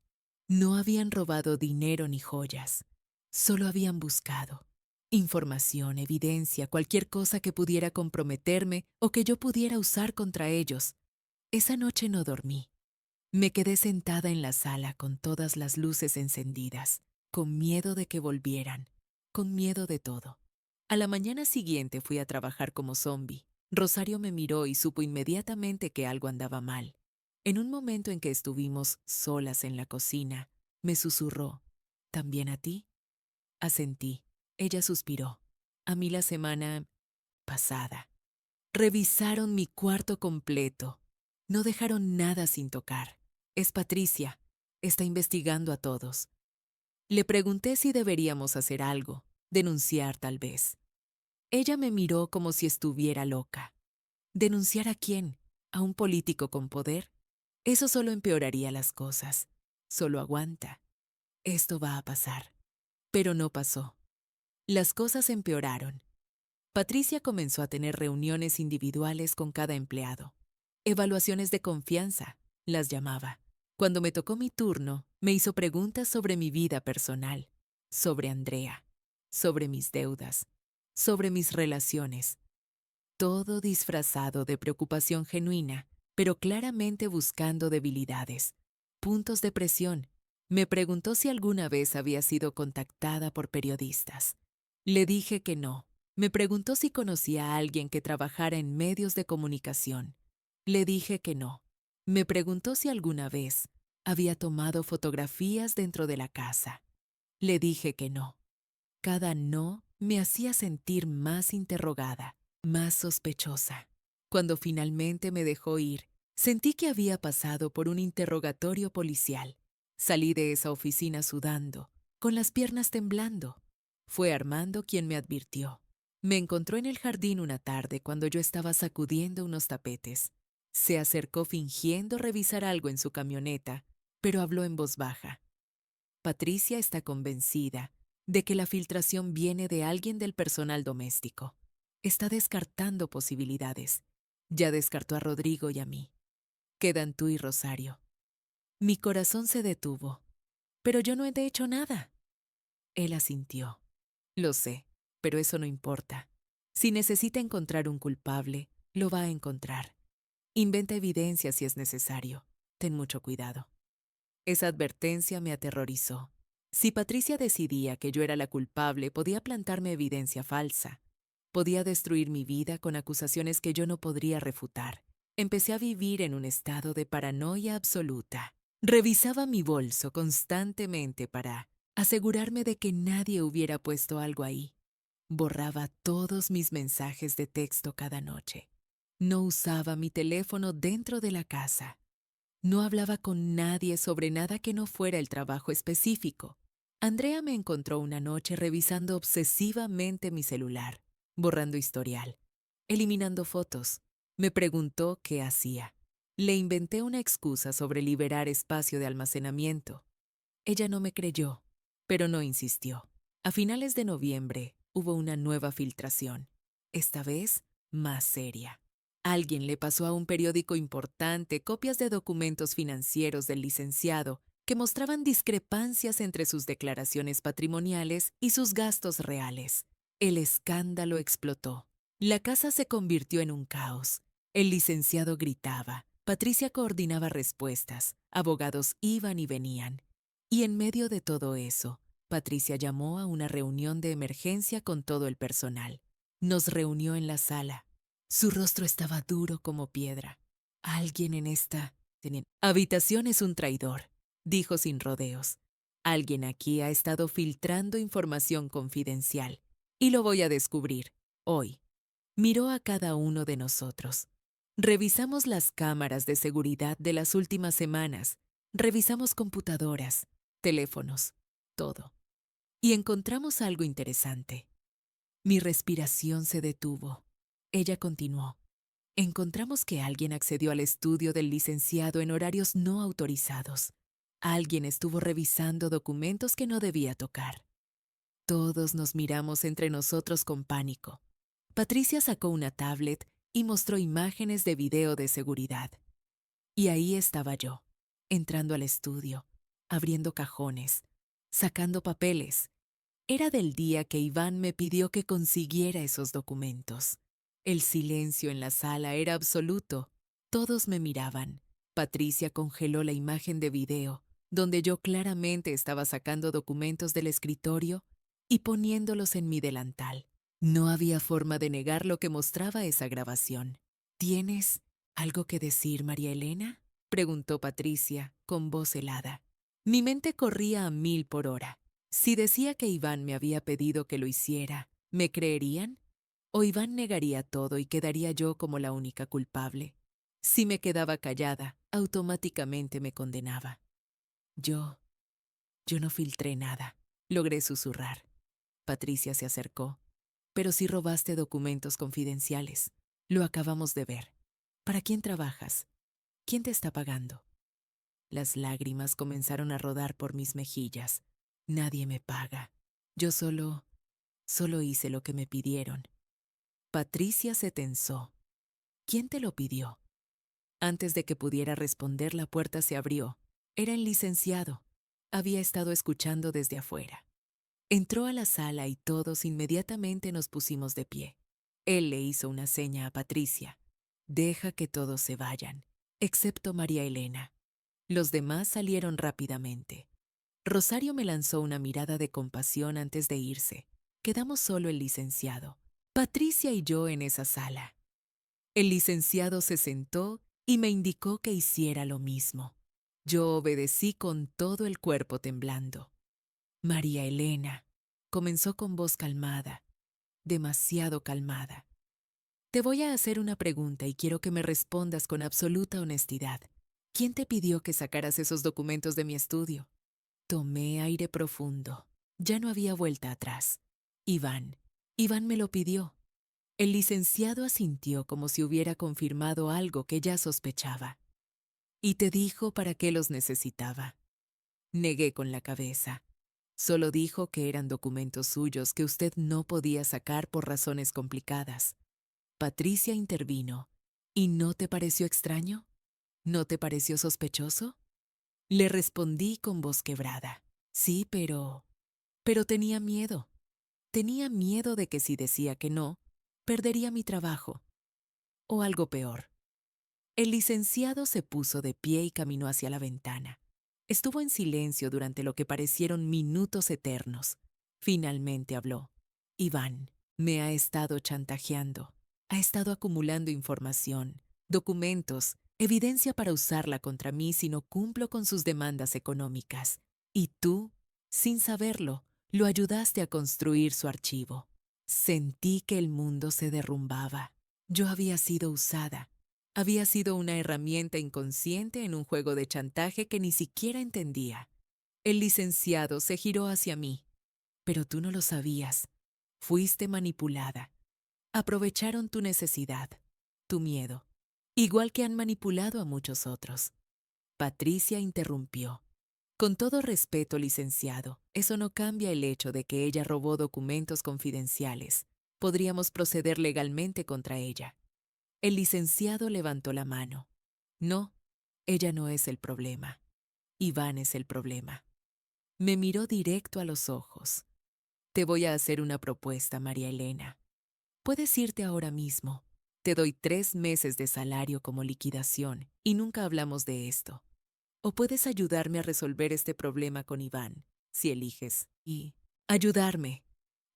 No habían robado dinero ni joyas. Solo habían buscado información, evidencia, cualquier cosa que pudiera comprometerme o que yo pudiera usar contra ellos. Esa noche no dormí. Me quedé sentada en la sala con todas las luces encendidas, con miedo de que volvieran, con miedo de todo. A la mañana siguiente fui a trabajar como zombi. Rosario me miró y supo inmediatamente que algo andaba mal. En un momento en que estuvimos solas en la cocina, me susurró, ¿también a ti? Asentí. Ella suspiró. A mí la semana pasada. Revisaron mi cuarto completo. No dejaron nada sin tocar. Es Patricia. Está investigando a todos. Le pregunté si deberíamos hacer algo, denunciar tal vez. Ella me miró como si estuviera loca. ¿Denunciar a quién? ¿A un político con poder? Eso solo empeoraría las cosas. Solo aguanta. Esto va a pasar. Pero no pasó. Las cosas empeoraron. Patricia comenzó a tener reuniones individuales con cada empleado. Evaluaciones de confianza, las llamaba. Cuando me tocó mi turno, me hizo preguntas sobre mi vida personal, sobre Andrea, sobre mis deudas, sobre mis relaciones. Todo disfrazado de preocupación genuina, pero claramente buscando debilidades, puntos de presión. Me preguntó si alguna vez había sido contactada por periodistas. Le dije que no. Me preguntó si conocía a alguien que trabajara en medios de comunicación. Le dije que no. Me preguntó si alguna vez había tomado fotografías dentro de la casa. Le dije que no. Cada no me hacía sentir más interrogada, más sospechosa. Cuando finalmente me dejó ir, sentí que había pasado por un interrogatorio policial. Salí de esa oficina sudando, con las piernas temblando. Fue Armando quien me advirtió. Me encontró en el jardín una tarde cuando yo estaba sacudiendo unos tapetes. Se acercó fingiendo revisar algo en su camioneta, pero habló en voz baja. Patricia está convencida de que la filtración viene de alguien del personal doméstico. Está descartando posibilidades. Ya descartó a Rodrigo y a mí. Quedan tú y Rosario. Mi corazón se detuvo. Pero yo no he hecho nada. Él asintió. Lo sé, pero eso no importa. Si necesita encontrar un culpable, lo va a encontrar. Inventa evidencia si es necesario. Ten mucho cuidado. Esa advertencia me aterrorizó. Si Patricia decidía que yo era la culpable, podía plantarme evidencia falsa. Podía destruir mi vida con acusaciones que yo no podría refutar. Empecé a vivir en un estado de paranoia absoluta. Revisaba mi bolso constantemente para asegurarme de que nadie hubiera puesto algo ahí. Borraba todos mis mensajes de texto cada noche. No usaba mi teléfono dentro de la casa. No hablaba con nadie sobre nada que no fuera el trabajo específico. Andrea me encontró una noche revisando obsesivamente mi celular, borrando historial, eliminando fotos. Me preguntó qué hacía. Le inventé una excusa sobre liberar espacio de almacenamiento. Ella no me creyó, pero no insistió. A finales de noviembre hubo una nueva filtración, esta vez más seria. Alguien le pasó a un periódico importante copias de documentos financieros del licenciado que mostraban discrepancias entre sus declaraciones patrimoniales y sus gastos reales. El escándalo explotó. La casa se convirtió en un caos. El licenciado gritaba. Patricia coordinaba respuestas. Abogados iban y venían. Y en medio de todo eso, Patricia llamó a una reunión de emergencia con todo el personal. Nos reunió en la sala. Su rostro estaba duro como piedra. Alguien en esta habitación es un traidor, dijo sin rodeos. Alguien aquí ha estado filtrando información confidencial. Y lo voy a descubrir, hoy. Miró a cada uno de nosotros. Revisamos las cámaras de seguridad de las últimas semanas. Revisamos computadoras, teléfonos, todo. Y encontramos algo interesante. Mi respiración se detuvo. Ella continuó. Encontramos que alguien accedió al estudio del licenciado en horarios no autorizados. Alguien estuvo revisando documentos que no debía tocar. Todos nos miramos entre nosotros con pánico. Patricia sacó una tablet y mostró imágenes de video de seguridad. Y ahí estaba yo, entrando al estudio, abriendo cajones, sacando papeles. Era del día que Iván me pidió que consiguiera esos documentos. El silencio en la sala era absoluto. Todos me miraban. Patricia congeló la imagen de video, donde yo claramente estaba sacando documentos del escritorio y poniéndolos en mi delantal. No había forma de negar lo que mostraba esa grabación. ¿Tienes algo que decir, María Elena?, preguntó Patricia, con voz helada. Mi mente corría a 1000 por hora. Si decía que Iván me había pedido que lo hiciera, ¿me creerían? ¿O Iván negaría todo y quedaría yo como la única culpable? Si me quedaba callada, automáticamente me condenaba. Yo no filtré nada, logré susurrar. Patricia se acercó. Pero sí robaste documentos confidenciales. Lo acabamos de ver. ¿Para quién trabajas? ¿Quién te está pagando? Las lágrimas comenzaron a rodar por mis mejillas. Nadie me paga. Yo solo hice lo que me pidieron. Patricia se tensó. ¿Quién te lo pidió? Antes de que pudiera responder, la puerta se abrió. Era el licenciado. Había estado escuchando desde afuera. Entró a la sala y todos inmediatamente nos pusimos de pie. Él le hizo una seña a Patricia. Deja que todos se vayan, excepto María Elena. Los demás salieron rápidamente. Rosario me lanzó una mirada de compasión antes de irse. Quedamos solo el licenciado, Patricia y yo en esa sala. El licenciado se sentó y me indicó que hiciera lo mismo. Yo obedecí con todo el cuerpo temblando. María Elena, comenzó con voz calmada, demasiado calmada. Te voy a hacer una pregunta y quiero que me respondas con absoluta honestidad. ¿Quién te pidió que sacaras esos documentos de mi estudio? Tomé aire profundo. Ya no había vuelta atrás. Iván. Iván me lo pidió. El licenciado asintió como si hubiera confirmado algo que ya sospechaba. Y te dijo para qué los necesitaba. Negué con la cabeza. Solo dijo que eran documentos suyos que usted no podía sacar por razones complicadas. Patricia intervino. ¿Y no te pareció extraño? ¿No te pareció sospechoso? Le respondí con voz quebrada. Sí, pero tenía miedo. Tenía miedo de que si decía que no, perdería mi trabajo. O algo peor. El licenciado se puso de pie y caminó hacia la ventana. Estuvo en silencio durante lo que parecieron minutos eternos. Finalmente habló. Iván me ha estado chantajeando. Ha estado acumulando información, documentos, evidencia para usarla contra mí si no cumplo con sus demandas económicas. Y tú, sin saberlo, lo ayudaste a construir su archivo. Sentí que el mundo se derrumbaba. Yo había sido usada. Había sido una herramienta inconsciente en un juego de chantaje que ni siquiera entendía. El licenciado se giró hacia mí. Pero tú no lo sabías. Fuiste manipulada. Aprovecharon tu necesidad, tu miedo, igual que han manipulado a muchos otros. Patricia interrumpió. Con todo respeto, licenciado, eso no cambia el hecho de que ella robó documentos confidenciales. Podríamos proceder legalmente contra ella. El licenciado levantó la mano. No, ella no es el problema. Iván es el problema. Me miró directo a los ojos. Te voy a hacer una propuesta, María Elena. Puedes irte ahora mismo. Te doy 3 meses de salario como liquidación y nunca hablamos de esto. O puedes ayudarme a resolver este problema con Iván, si eliges, y ayudarme.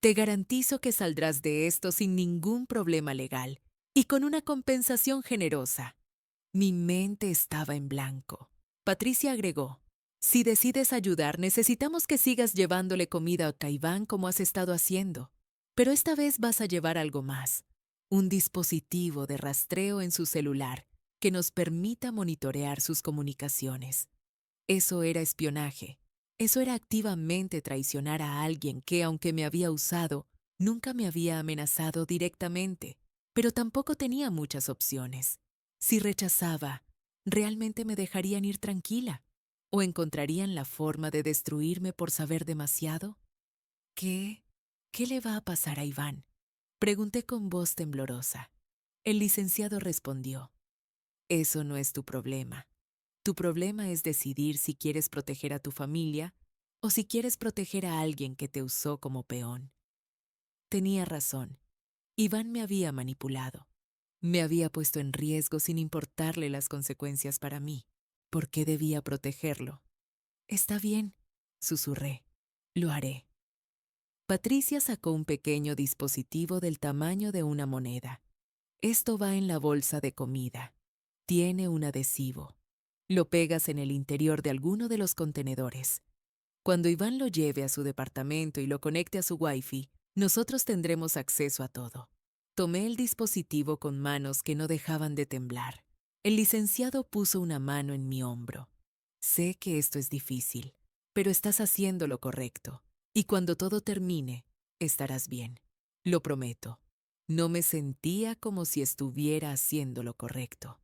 Te garantizo que saldrás de esto sin ningún problema legal y con una compensación generosa. Mi mente estaba en blanco. Patricia agregó, si decides ayudar, necesitamos que sigas llevándole comida a Iván como has estado haciendo. Pero esta vez vas a llevar algo más, un dispositivo de rastreo en su celular que nos permita monitorear sus comunicaciones. Eso era espionaje. Eso era activamente traicionar a alguien que, aunque me había usado, nunca me había amenazado directamente, pero tampoco tenía muchas opciones. Si rechazaba, ¿realmente me dejarían ir tranquila? ¿O encontrarían la forma de destruirme por saber demasiado? ¿Qué le va a pasar a Iván? Pregunté con voz temblorosa. El licenciado respondió: Eso no es tu problema. Tu problema es decidir si quieres proteger a tu familia o si quieres proteger a alguien que te usó como peón. Tenía razón. Iván me había manipulado. Me había puesto en riesgo sin importarle las consecuencias para mí. ¿Por qué debía protegerlo? Está bien, susurré. Lo haré. Patricia sacó un pequeño dispositivo del tamaño de una moneda. Esto va en la bolsa de comida. Tiene un adhesivo. Lo pegas en el interior de alguno de los contenedores. Cuando Iván lo lleve a su departamento y lo conecte a su Wi-Fi, nosotros tendremos acceso a todo. Tomé el dispositivo con manos que no dejaban de temblar. El licenciado puso una mano en mi hombro. Sé que esto es difícil, pero estás haciendo lo correcto. Y cuando todo termine, estarás bien. Lo prometo. No me sentía como si estuviera haciendo lo correcto.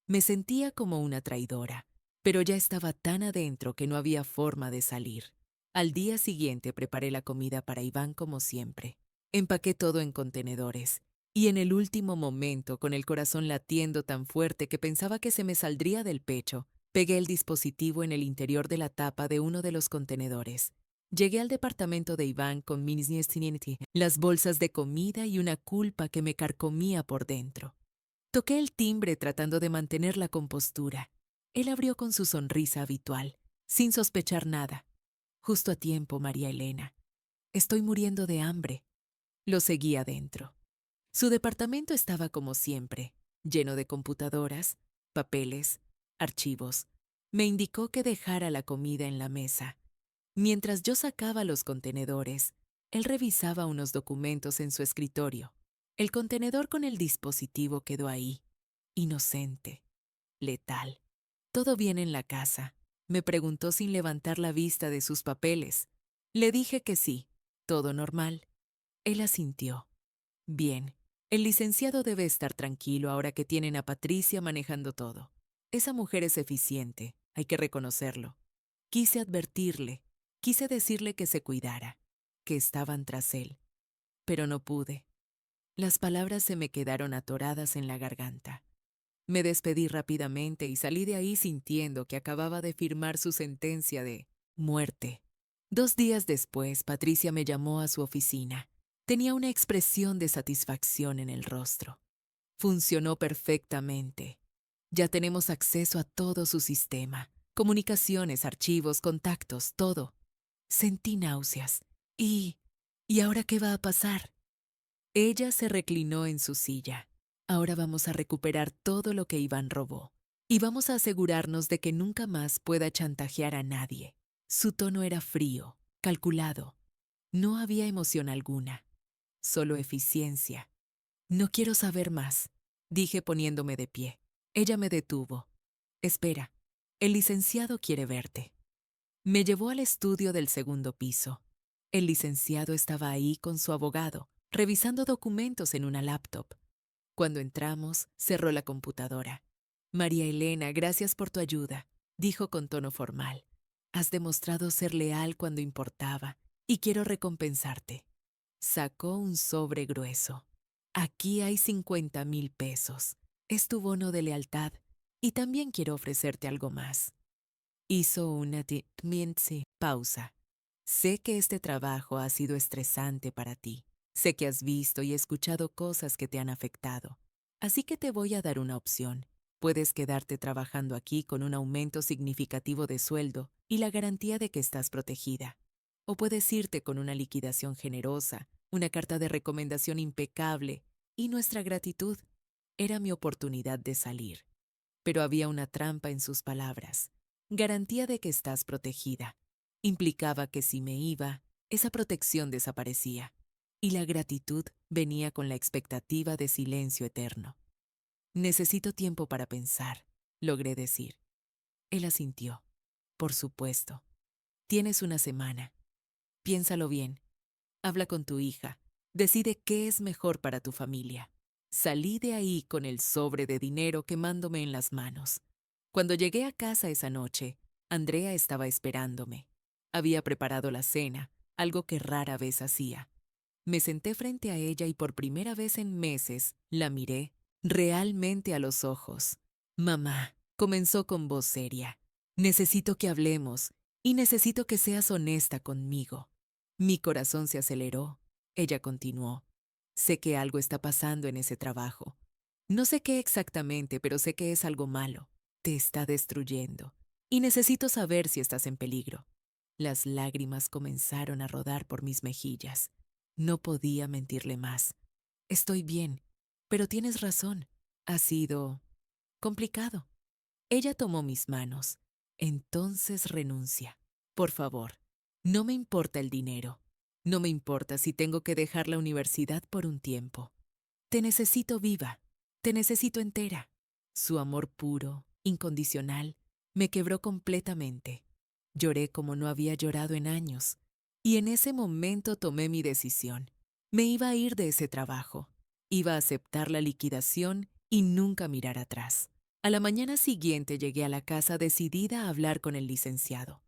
Me sentía como una traidora, pero ya estaba tan adentro que no había forma de salir. Al día siguiente preparé la comida para Iván como siempre. Empaqué todo en contenedores y en el último momento, con el corazón latiendo tan fuerte que pensaba que se me saldría del pecho, pegué el dispositivo en el interior de la tapa de uno de los contenedores. Llegué al departamento de Iván con mis niños, las bolsas de comida y una culpa que me carcomía por dentro. Toqué el timbre tratando de mantener la compostura. Él abrió con su sonrisa habitual, sin sospechar nada. Justo a tiempo, María Elena. Estoy muriendo de hambre. Lo seguí adentro. Su departamento estaba como siempre, lleno de computadoras, papeles, archivos. Me indicó que dejara la comida en la mesa. Mientras yo sacaba los contenedores, él revisaba unos documentos en su escritorio. El contenedor con el dispositivo quedó ahí, inocente, letal. ¿Todo bien en la casa?, me preguntó sin levantar la vista de sus papeles. Le dije que sí, todo normal. Él asintió. Bien, el licenciado debe estar tranquilo ahora que tienen a Patricia manejando todo. Esa mujer es eficiente, hay que reconocerlo. Quise advertirle, quise decirle que se cuidara, que estaban tras él, pero no pude. Las palabras se me quedaron atoradas en la garganta. Me despedí rápidamente y salí de ahí sintiendo que acababa de firmar su sentencia de muerte. 2 días después, Patricia me llamó a su oficina. Tenía una expresión de satisfacción en el rostro. Funcionó perfectamente. Ya tenemos acceso a todo su sistema. Comunicaciones, archivos, contactos, todo. Sentí náuseas. ¿Y ahora qué va a pasar? Ella se reclinó en su silla. Ahora vamos a recuperar todo lo que Iván robó. Y vamos a asegurarnos de que nunca más pueda chantajear a nadie. Su tono era frío, calculado. No había emoción alguna, solo eficiencia. No quiero saber más, dije poniéndome de pie. Ella me detuvo. Espera, el licenciado quiere verte. Me llevó al estudio del segundo piso. El licenciado estaba ahí con su abogado, revisando documentos en una laptop. Cuando entramos, cerró la computadora. María Elena, gracias por tu ayuda, dijo con tono formal. Has demostrado ser leal cuando importaba, y quiero recompensarte. Sacó un sobre grueso. Aquí hay 50,000 pesos. Es tu bono de lealtad, y también quiero ofrecerte algo más. Hizo una pausa. Sé que este trabajo ha sido estresante para ti. Sé que has visto y escuchado cosas que te han afectado. Así que te voy a dar una opción. Puedes quedarte trabajando aquí con un aumento significativo de sueldo y la garantía de que estás protegida. O puedes irte con una liquidación generosa, una carta de recomendación impecable y nuestra gratitud. Era mi oportunidad de salir. Pero había una trampa en sus palabras. Garantía de que estás protegida. Implicaba que si me iba, esa protección desaparecía. Y la gratitud venía con la expectativa de silencio eterno. Necesito tiempo para pensar, logré decir. Él asintió. Por supuesto. Tienes una semana. Piénsalo bien. Habla con tu hija. Decide qué es mejor para tu familia. Salí de ahí con el sobre de dinero quemándome en las manos. Cuando llegué a casa esa noche, Andrea estaba esperándome. Había preparado la cena, algo que rara vez hacía. Me senté frente a ella y por primera vez en meses la miré realmente a los ojos. Mamá, comenzó con voz seria. Necesito que hablemos y necesito que seas honesta conmigo. Mi corazón se aceleró. Ella continuó. Sé que algo está pasando en ese trabajo. No sé qué exactamente, pero sé que es algo malo. Te está destruyendo. Y necesito saber si estás en peligro. Las lágrimas comenzaron a rodar por mis mejillas. No podía mentirle más. Estoy bien, pero tienes razón. Ha sido complicado. Ella tomó mis manos. Entonces renuncia. Por favor, no me importa el dinero. No me importa si tengo que dejar la universidad por un tiempo. Te necesito viva. Te necesito entera. Su amor puro, incondicional, me quebró completamente. Lloré como no había llorado en años. Y en ese momento tomé mi decisión. Me iba a ir de ese trabajo. Iba a aceptar la liquidación y nunca mirar atrás. A la mañana siguiente llegué a la casa decidida a hablar con el licenciado.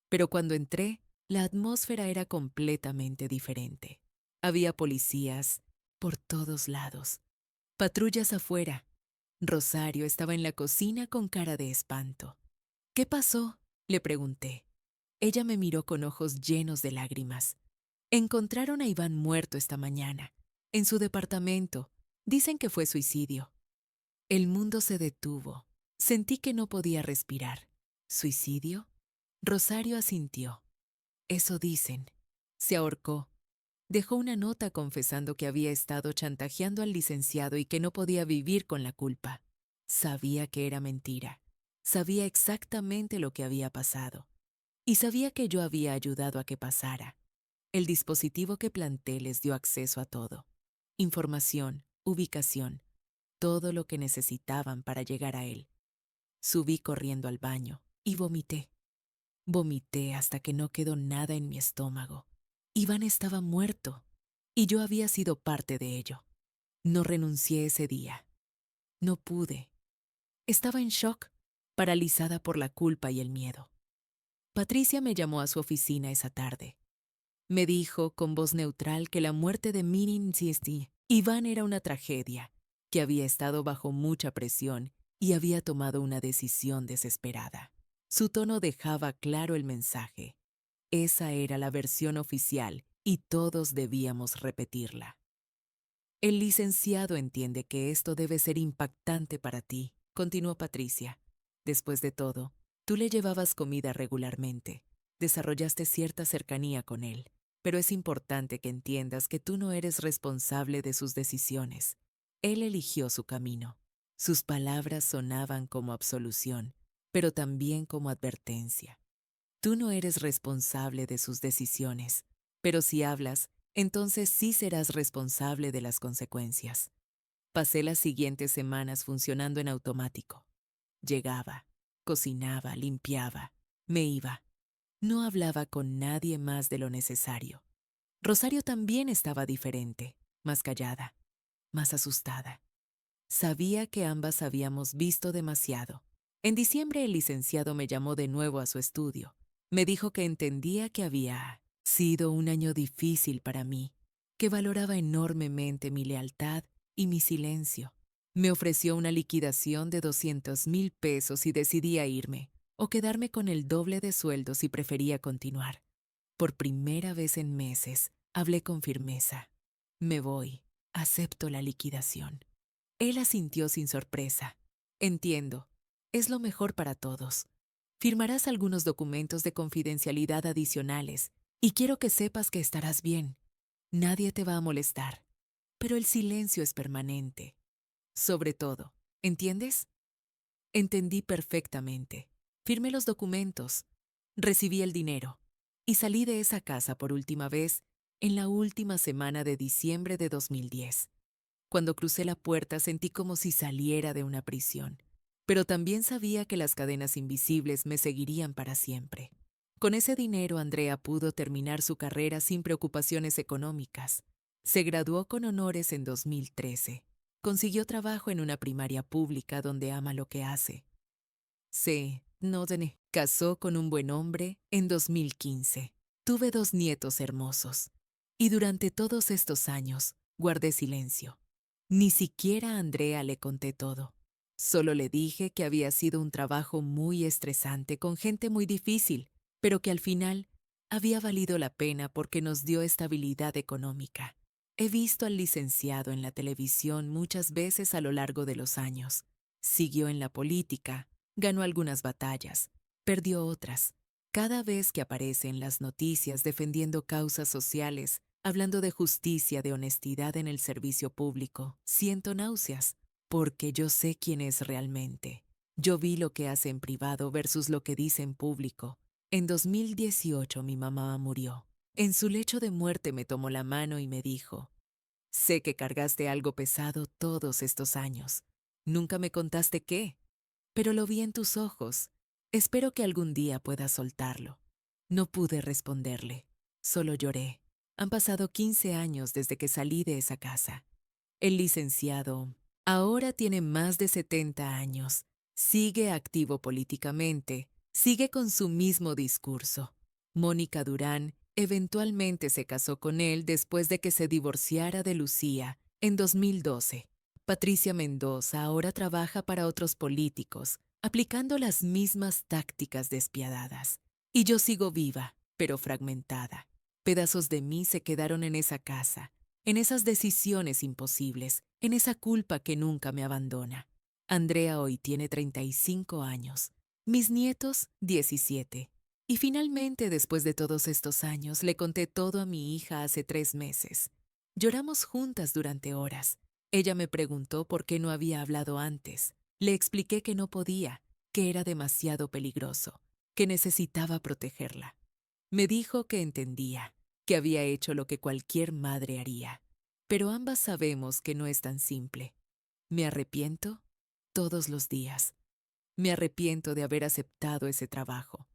Pero cuando entré, la atmósfera era completamente diferente. Había policías por todos lados. Patrullas afuera. Rosario estaba en la cocina con cara de espanto. ¿Qué pasó?, le pregunté. Ella me miró con ojos llenos de lágrimas. Encontraron a Iván muerto esta mañana, en su departamento. Dicen que fue suicidio. El mundo se detuvo. Sentí que no podía respirar. ¿Suicidio? Rosario asintió. Eso dicen. Se ahorcó. Dejó una nota confesando que había estado chantajeando al licenciado y que no podía vivir con la culpa. Sabía que era mentira. Sabía exactamente lo que había pasado. Y sabía que yo había ayudado a que pasara. El dispositivo que planté les dio acceso a todo. Información, ubicación, todo lo que necesitaban para llegar a él. Subí corriendo al baño y vomité. Vomité hasta que no quedó nada en mi estómago. Iván estaba muerto y yo había sido parte de ello. No renuncié ese día. No pude. Estaba en shock, paralizada por la culpa y el miedo. Patricia me llamó a su oficina esa tarde. Me dijo con voz neutral que la muerte de Minin Sisti, Iván, era una tragedia, que había estado bajo mucha presión y había tomado una decisión desesperada. Su tono dejaba claro el mensaje. Esa era la versión oficial y todos debíamos repetirla. El licenciado entiende que esto debe ser impactante para ti, continuó Patricia. Después de todo, tú le llevabas comida regularmente, desarrollaste cierta cercanía con él, pero es importante que entiendas que tú no eres responsable de sus decisiones. Él eligió su camino. Sus palabras sonaban como absolución, pero también como advertencia. Tú no eres responsable de sus decisiones, pero si hablas, entonces sí serás responsable de las consecuencias. Pasé las siguientes semanas funcionando en automático. Llegaba, cocinaba, limpiaba, me iba. No hablaba con nadie más de lo necesario. Rosario también estaba diferente, más callada, más asustada. Sabía que ambas habíamos visto demasiado. En diciembre el licenciado me llamó de nuevo a su estudio. Me dijo que entendía que había sido un año difícil para mí, que valoraba enormemente mi lealtad y mi silencio. Me ofreció una liquidación de 200,000 pesos si decidía irme, o quedarme con el doble de sueldo si prefería continuar. Por primera vez en meses, hablé con firmeza. Me voy, acepto la liquidación. Él asintió sin sorpresa. Entiendo, es lo mejor para todos. Firmarás algunos documentos de confidencialidad adicionales y quiero que sepas que estarás bien. Nadie te va a molestar, pero el silencio es permanente. Sobre todo, ¿entiendes? Entendí perfectamente. Firmé los documentos, recibí el dinero y salí de esa casa por última vez en la última semana de diciembre de 2010. Cuando crucé la puerta sentí como si saliera de una prisión, pero también sabía que las cadenas invisibles me seguirían para siempre. Con ese dinero, Andrea pudo terminar su carrera sin preocupaciones económicas. Se graduó con honores en 2013. Consiguió trabajo en una primaria pública donde ama lo que hace. Casó con un buen hombre en 2015. Tuve 2 nietos hermosos. Y durante todos estos años guardé silencio. Ni siquiera a Andrea le conté todo. Solo le dije que había sido un trabajo muy estresante con gente muy difícil, pero que al final había valido la pena porque nos dio estabilidad económica. He visto al licenciado en la televisión muchas veces a lo largo de los años. Siguió en la política, ganó algunas batallas, perdió otras. Cada vez que aparece en las noticias defendiendo causas sociales, hablando de justicia, de honestidad en el servicio público, siento náuseas, porque yo sé quién es realmente. Yo vi lo que hace en privado versus lo que dice en público. En 2018 mi mamá murió. En su lecho de muerte me tomó la mano y me dijo, sé que cargaste algo pesado todos estos años. Nunca me contaste qué, pero lo vi en tus ojos. Espero que algún día puedas soltarlo. No pude responderle, solo lloré. Han pasado 15 años desde que salí de esa casa. El licenciado ahora tiene más de 70 años, sigue activo políticamente, sigue con su mismo discurso. Mónica Durán eventualmente se casó con él después de que se divorciara de Lucía en 2012. Patricia Mendoza ahora trabaja para otros políticos, aplicando las mismas tácticas despiadadas. Y yo sigo viva, pero fragmentada. Pedazos de mí se quedaron en esa casa, en esas decisiones imposibles, en esa culpa que nunca me abandona. Andrea hoy tiene 35 años, mis nietos 17. Y finalmente, después de todos estos años, le conté todo a mi hija hace 3 meses. Lloramos juntas durante horas. Ella me preguntó por qué no había hablado antes. Le expliqué que no podía, que era demasiado peligroso, que necesitaba protegerla. Me dijo que entendía, que había hecho lo que cualquier madre haría. Pero ambas sabemos que no es tan simple. Me arrepiento todos los días. Me arrepiento de haber aceptado ese trabajo.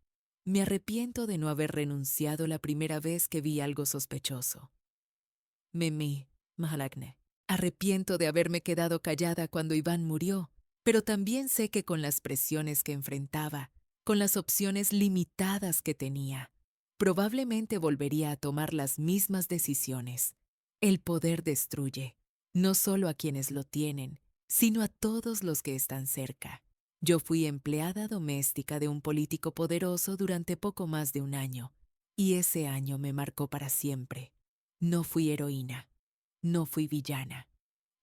Me arrepiento de no haber renunciado la primera vez que vi algo sospechoso. Mimi, Mahalagne. Arrepiento de haberme quedado callada cuando Iván murió, pero también sé que con las presiones que enfrentaba, con las opciones limitadas que tenía, probablemente volvería a tomar las mismas decisiones. El poder destruye, no solo a quienes lo tienen, sino a todos los que están cerca. Yo fui empleada doméstica de un político poderoso durante poco más de un año, y ese año me marcó para siempre. No fui heroína, no fui villana.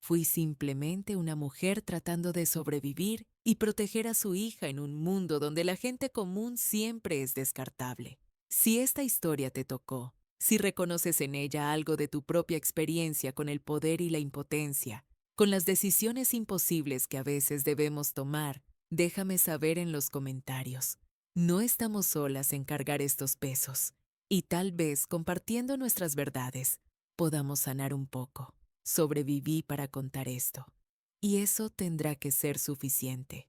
Fui simplemente una mujer tratando de sobrevivir y proteger a su hija en un mundo donde la gente común siempre es descartable. Si esta historia te tocó, si reconoces en ella algo de tu propia experiencia con el poder y la impotencia, con las decisiones imposibles que a veces debemos tomar, déjame saber en los comentarios. No estamos solas en cargar estos pesos, y tal vez compartiendo nuestras verdades podamos sanar un poco. Sobreviví para contar esto, y eso tendrá que ser suficiente.